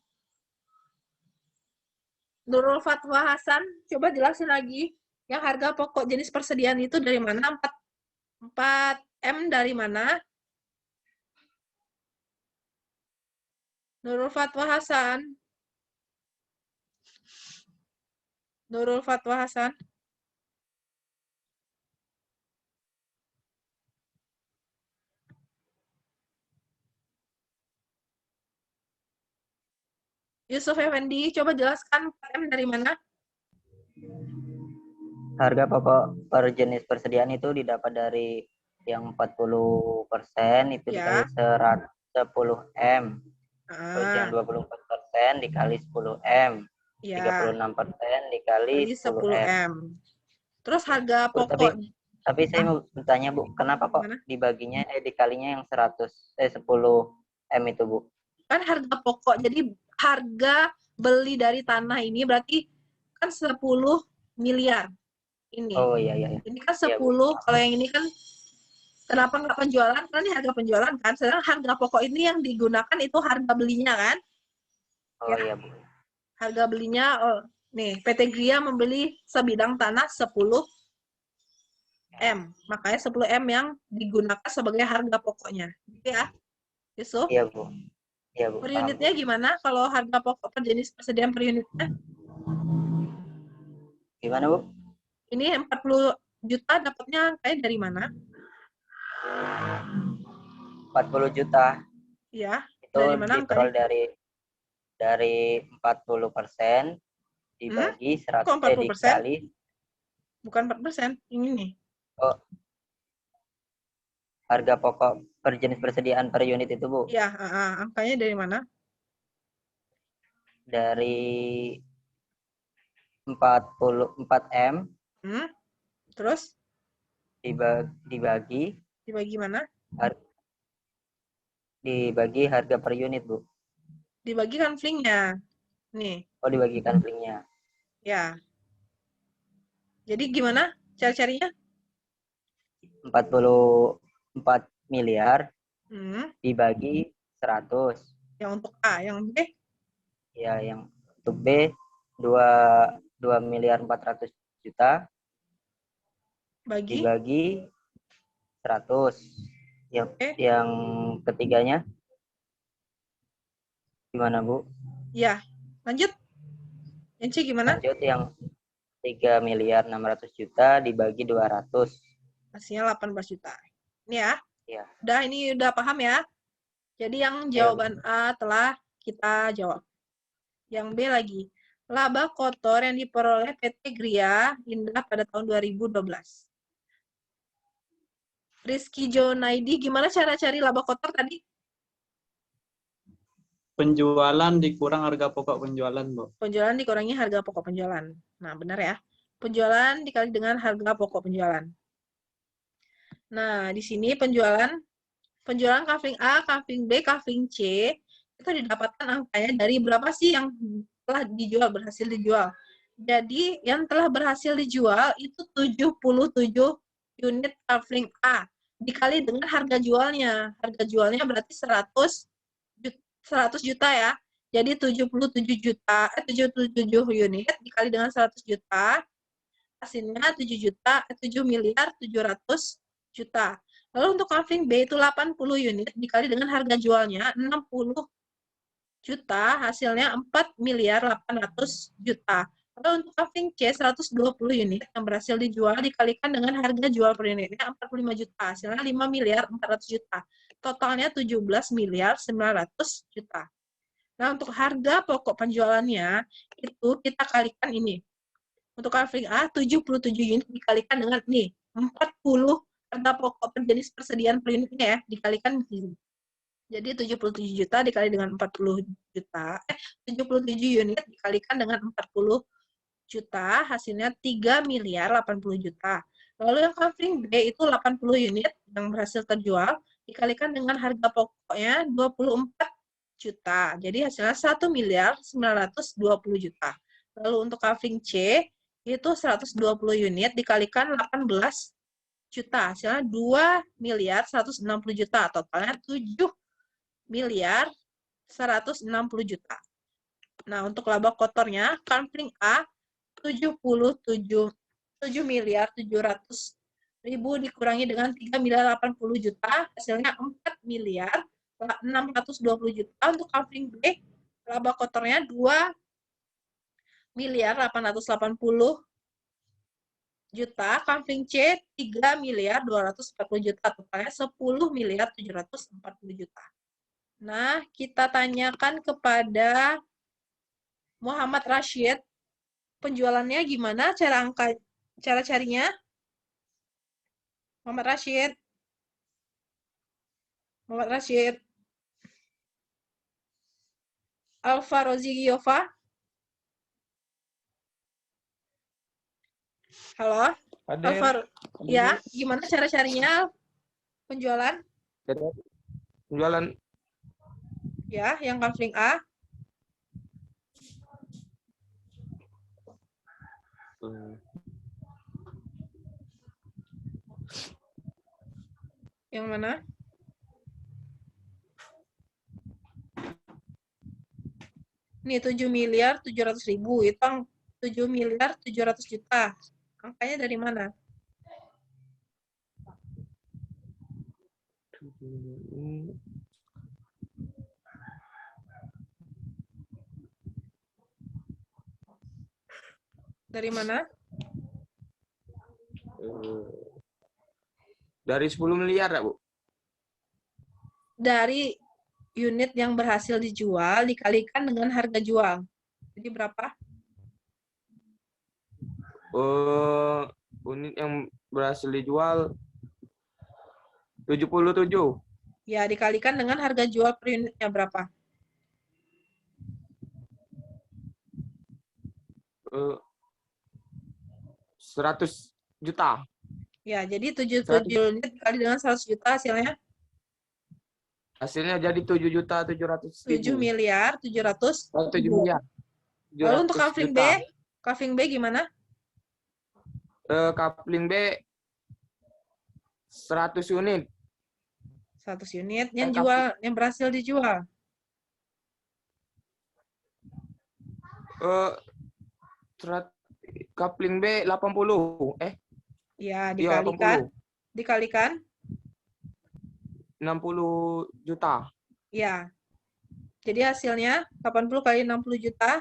Nurul Fatwa Hasan, coba jelasin lagi. Yang harga pokok jenis persediaan itu dari mana? 4M dari mana? Nurul Fatwa Hasan. Nurul Fatwa Hasan. Yusuf Effendi, coba jelaskan 4M dari mana? Harga pokok per jenis persediaan itu didapat dari yang 40% itu dikali 10M. Terus yang 24% dikali 10M. 36% dikali 10M. Terus harga pokok. Tapi saya mau bertanya, Bu, kenapa kok dibaginya dikalinya yang 10M itu, Bu? Kan harga pokok. Jadi harga beli dari tanah ini berarti kan 10 miliar. Ini. Oh iya. Ini kan 10, kalau yang ini kan kenapa nggak penjualan? Karena ini harga penjualan kan. Sedangkan harga pokok ini yang digunakan itu harga belinya kan? Oh iya, Bu. Harga belinya, nih PT Gria membeli sebidang tanah 10M. Makanya 10M yang digunakan sebagai harga pokoknya. Ya, Yusuf? Iya, Bu. Iya, Bu. Per unitnya gimana kalau harga pokok per jenis persediaan per unitnya? Gimana, Bu? Ini 40 juta dapatnya kayak dari mana? 40 juta. Iya, itu dari mana diperoleh dari 40% dibagi 100 dikali. Bukan 4%, ini nih. Oh. Harga pokok per jenis persediaan per unit itu, Bu? Iya, angkanya dari mana? Dari 4M. Terus? Dibagi mana? Dibagi harga per unit, Bu. Dibagi kanvlingnya. Nih. Oh, dibagi kanvlingnya. Ya. Jadi gimana cara-carinya? 44 miliar dibagi 100. Yang untuk A, yang B? Ya, yang untuk B 2 miliar 400 juta dibagi 100. Yang ketiganya gimana, Bu? Ya, lanjut. Yang C gimana? Lanjut yang 3 miliar 600 juta dibagi 200. Hasilnya 18 juta. Ini ya? Iya. Udah, ini udah paham ya? Jadi yang jawaban A telah kita jawab. Yang B lagi. Laba kotor yang diperoleh PT Gria Indah pada tahun 2012. Rizky Jonaidi, gimana cara cari laba kotor tadi? penjualan dikurang harga pokok penjualan, Bu. Penjualan dikurangi harga pokok penjualan. Nah, benar ya. Penjualan dikali dengan harga pokok penjualan. Nah, di sini penjualan kafling A, kafling B, kafling C itu didapatkan angkanya dari berapa sih yang telah dijual, berhasil dijual. Jadi, yang telah berhasil dijual itu 77 unit kafling A dikali dengan harga jualnya. Harga jualnya berarti 100 juta ya. Jadi 77 unit dikali dengan 100 juta, hasilnya 7 miliar 700 juta. Lalu untuk kafling B itu 80 unit dikali dengan harga jualnya 60 juta, hasilnya 4 miliar 800 juta. Lalu untuk kafling C 120 unit yang berhasil dijual dikalikan dengan harga jual per unitnya 45 juta, hasilnya 5 miliar 400 juta. Totalnya 17 miliar 900 juta. Nah, untuk harga pokok penjualannya itu kita kalikan ini. Untuk kafling A 77 unit dikalikan dengan ini 40 harga pokok per jenis persediaan per unitnya ya, dikalikan ini. Jadi 77 juta dikali dengan 40 juta, 77 unit dikalikan dengan 40 juta, hasilnya 3 miliar 80 juta. Lalu yang kafling B itu 80 unit yang berhasil terjual, dikalikan dengan harga pokoknya 24 juta. Jadi hasilnya 1 miliar 920 juta. Lalu untuk kafling C itu 120 unit dikalikan 18 juta. Hasilnya 2 miliar 160 juta. Totalnya 7 miliar 160 juta. Nah, untuk laba kotornya, kafling A 7 miliar 700 ribu dikurangi dengan 3 miliar 80 juta, hasilnya 4 miliar 620 juta. Untuk kafling B, laba kotornya 2 miliar 880 juta, kafling C 3 miliar 240 juta, totalnya 10 miliar 740 juta. Nah, kita tanyakan kepada Muhammad Rashid, penjualannya gimana, cara carinya? Muhammad Rashid. Alfa Rozi Giova. Halo? Alfa, ya, gimana cara carinya penjualan? Penjualan Ya, yang kafling A. Yang mana? Nih 7 miliar 700 ribu, itu 7 miliar 700 juta. Angkanya dari mana? Dari mana? Dari 10 miliar, Bu? Dari unit yang berhasil dijual dikalikan dengan harga jual. Jadi berapa? Unit yang berhasil dijual 77. Ya, dikalikan dengan harga jual per unitnya berapa? 100 juta. Ya, jadi 77 unit dikali dengan 100 juta hasilnya? Hasilnya jadi 7 juta 700 7 miliar 700 7 miliar. Lalu untuk kafling B? Kafling B gimana? Kafling B 100 unit. 100 unit yang jual, yang berhasil dijual. Kafling B 80. Ya, Iya, dikalikan. 80. Dikalikan 60 juta. Ya. Jadi hasilnya 80 kali 60 juta.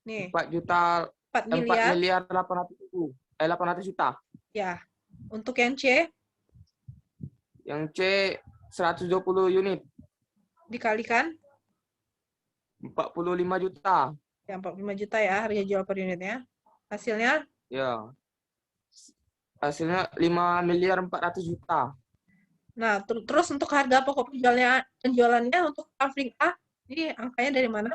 Nih. 4 juta 4 miliar 800 ribu. 800 juta. Ya. Untuk yang C? Yang C 120 unit. Dikalikan 45 juta. Ya, 45 juta ya harga jual per unitnya. Hasilnya? Ya. Hasilnya 5 miliar 400 juta. Nah, terus untuk harga pokok penjualannya untuk kafling A Ini angkanya dari mana?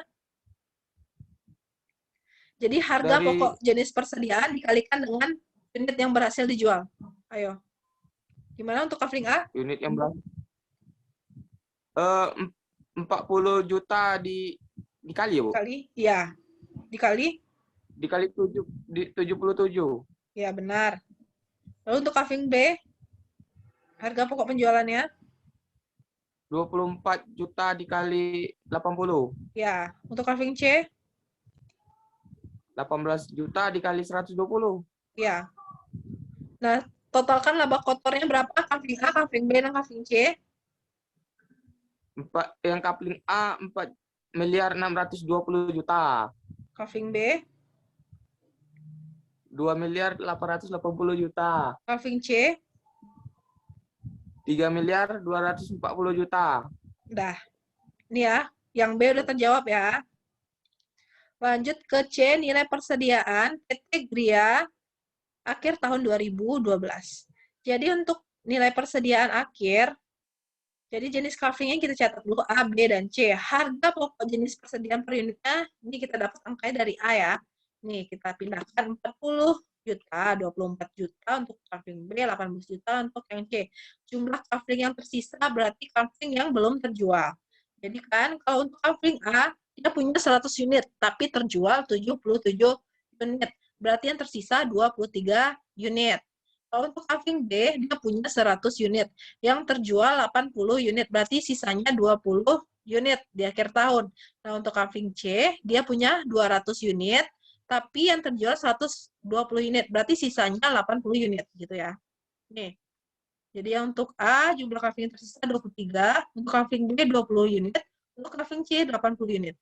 Jadi harga Dari pokok jenis persediaan dikalikan dengan unit yang berhasil dijual. Ayo. Gimana untuk kafling A? unit yang berapa? 40 juta dikali ya, Bu? Dikali? Iya. Dikali? Dikali 77. Ya, benar. Lalu untuk kafling B, harga pokok penjualannya? 24 juta dikali 80. Ya. Untuk kafling C? 18 juta dikali 120. Ya. Nah, totalkan laba kotornya berapa? Kafling A, kafling B, dan kafling C? Yang kafling A 4 miliar 620 juta. Kafling B? 2 miliar 880 juta. Kafling C? 3 miliar 240 juta. Udah. Ini ya, yang B udah terjawab ya. Lanjut ke C, nilai persediaan PT Gria akhir tahun 2012. Jadi untuk nilai persediaan akhir, jadi jenis kaflingnya kita catat dulu A, B, dan C. Harga pokok jenis persediaan per unitnya, ini kita dapat angkanya dari A ya. Nih, kita pindahkan 40 juta, 24 juta untuk kafling B, 18 juta untuk yang C. Jumlah kafling yang tersisa berarti kafling yang belum terjual. Jadi kan, kalau untuk kafling A, dia punya 100 unit, tapi terjual 77 unit. Berarti yang tersisa 23 unit. Kalau untuk kafling B, dia punya 100 unit. Yang terjual 80 unit, berarti sisanya 20 unit di akhir tahun. Nah, untuk kafling C, dia punya 200 unit, tapi yang terjual 120 unit, berarti sisanya 80 unit, gitu ya. Nih. Jadi yang untuk A, jumlah kafling yang tersisa 23, untuk kafling B 20 unit, untuk kafling C 80 unit.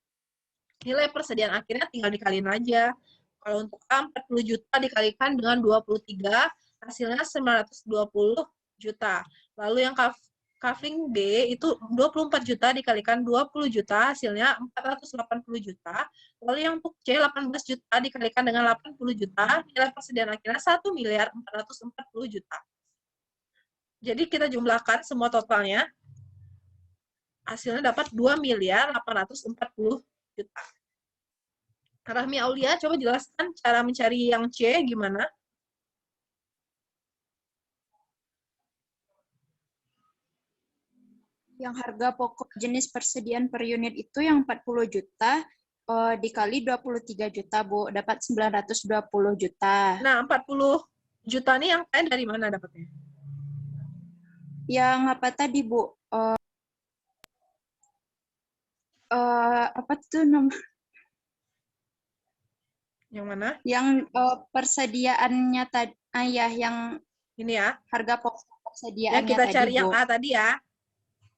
Nilai persediaan akhirnya tinggal dikaliin aja. Kalau untuk A 40 juta dikalikan dengan 23, hasilnya 920 juta. Lalu yang kafling B itu 24 juta dikalikan 20 juta, hasilnya 480 juta. Lalu yang untuk C 18 juta dikalikan dengan 80 juta, nilai persediaan akhirnya 1 miliar 440 juta. Jadi kita jumlahkan semua totalnya, hasilnya dapat 2 miliar 840 juta. Rahmi Aulia, coba jelaskan cara mencari yang C gimana? Yang harga pokok jenis persediaan per unit itu yang 40 juta dikali 23 juta, Bu. Dapat 920 juta. Nah, 40 juta ini yang lain dari mana dapatnya? Yang apa tadi, Bu? Apa tuh nama? Yang mana? Yang persediaannya tadi, ya, yang ini ya. Harga pokok persediaannya ya, kita tadi, cari Bu. yang A tadi ya.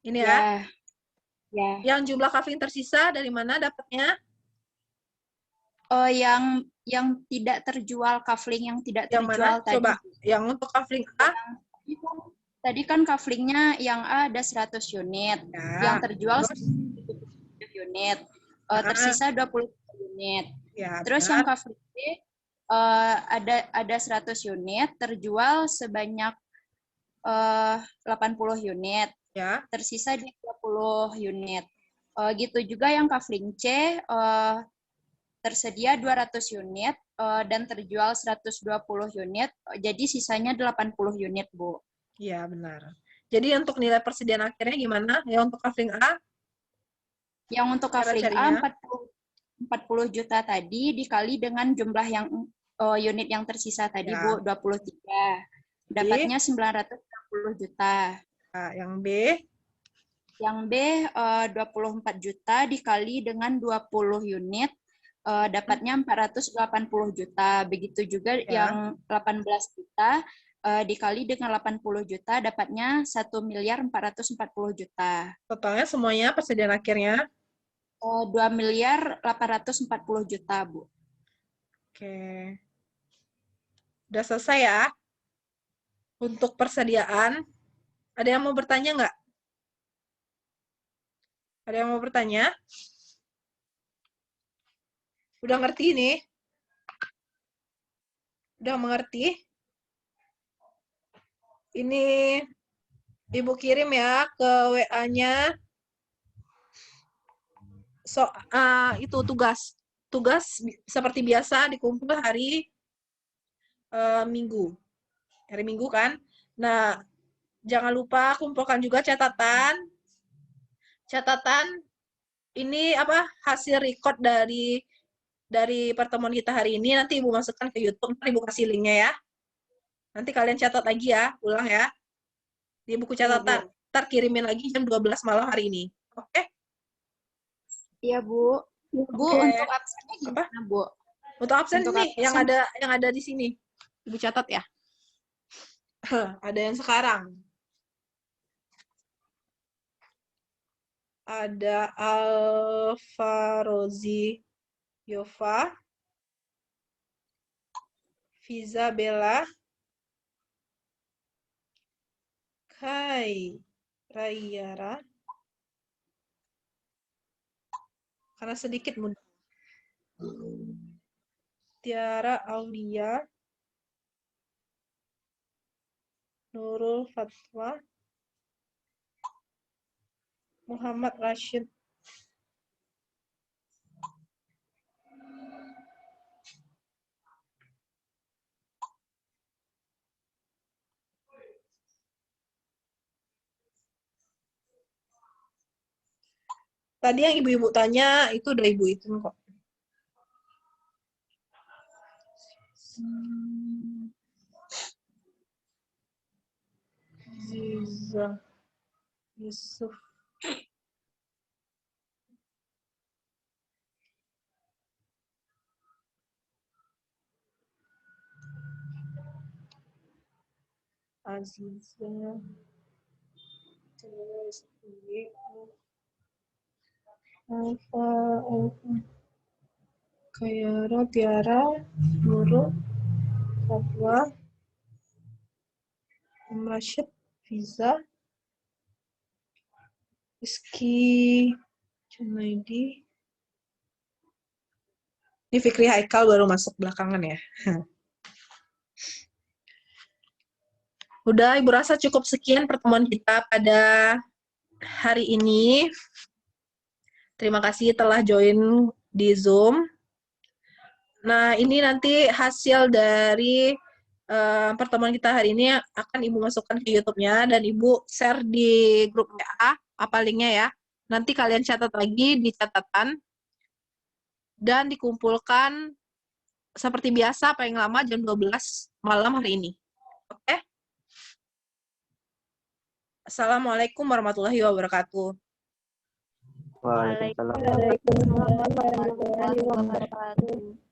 Ini ya. Ya. Yang jumlah kafling tersisa dari mana dapatnya? Yang tidak terjual, kafling yang tidak yang terjual mana? tadi. Coba, yang untuk kafling A? Tadi kan kaflingnya yang A ada 100 unit. Ya. Yang terjual 170 unit. Tersisa 20 unit. Ya, terus yang kafling B ada 100 unit, terjual sebanyak 80 unit. Ya. Tersisa 20 unit. Gitu juga yang kafling C tersedia 200 unit dan terjual 120 unit, jadi sisanya 80 unit, Bu. Iya, benar. Jadi untuk nilai persediaan akhirnya gimana? Ya untuk kafling A? Yang untuk kafling A 40 juta tadi dikali dengan jumlah yang unit yang tersisa tadi, ya. Bu, 23. Dapatnya 920 juta. Nah, yang B? Yang B 24 juta dikali dengan 20 unit, dapatnya 480 juta. Begitu juga yang 18 juta dikali dengan 80 juta, dapatnya 1 miliar 440 juta. Totalnya semuanya persediaan akhirnya? 2 miliar 840 juta, Bu. Oke. Udah selesai ya? Untuk persediaan. Ada yang mau bertanya nggak? Ada yang mau bertanya? Udah ngerti nih? Udah mengerti? Ini Ibu kirim ya ke WA-nya. itu tugas seperti biasa dikumpul hari Minggu. Hari Minggu kan. Nah, jangan lupa kumpulkan juga catatan ini hasil record dari pertemuan kita hari ini. Nanti Ibu masukkan ke YouTube, nanti Ibu kasih linknya ya. Nanti kalian catat lagi ya, ulang ya. Di buku catatan. Ntar kirimin lagi jam 12 malam hari ini. Oke? Iya, Bu. Bu, untuk absennya gimana, Bu? Untuk absen Untuk nih, absen. yang ada di sini. Ibu catat ya. Ada yang sekarang. Ada Alfa Rozi Yova, Fiza Bella, Kai Rayara, karena sedikit mudah. Tiara Aulia, Nurul Fatwa, Muhammad Rashid, tadi yang ibu-ibu tanya itu udah ibu itu kok. Ziza Yusuf. Aziza. Alfa, Kayara, Tiara, Nurul, Fatwa, Rashid, Fiza, Rizky, Junaidi. Ini Fikri Haikal baru masuk belakangan ya. Udah, Ibu rasa cukup sekian pertemuan kita pada hari ini. Terima kasih telah join di Zoom. Nah, ini nanti hasil dari pertemuan kita hari ini akan Ibu masukkan ke YouTube-nya dan Ibu share di grup WA, apa linknya ya. Nanti kalian catat lagi di catatan dan dikumpulkan seperti biasa paling lama jam 12 malam hari ini. Oke? Assalamualaikum warahmatullahi wabarakatuh. Waalaikumsalam. Waalaikumsalam warahmatullahi wabarakatuh.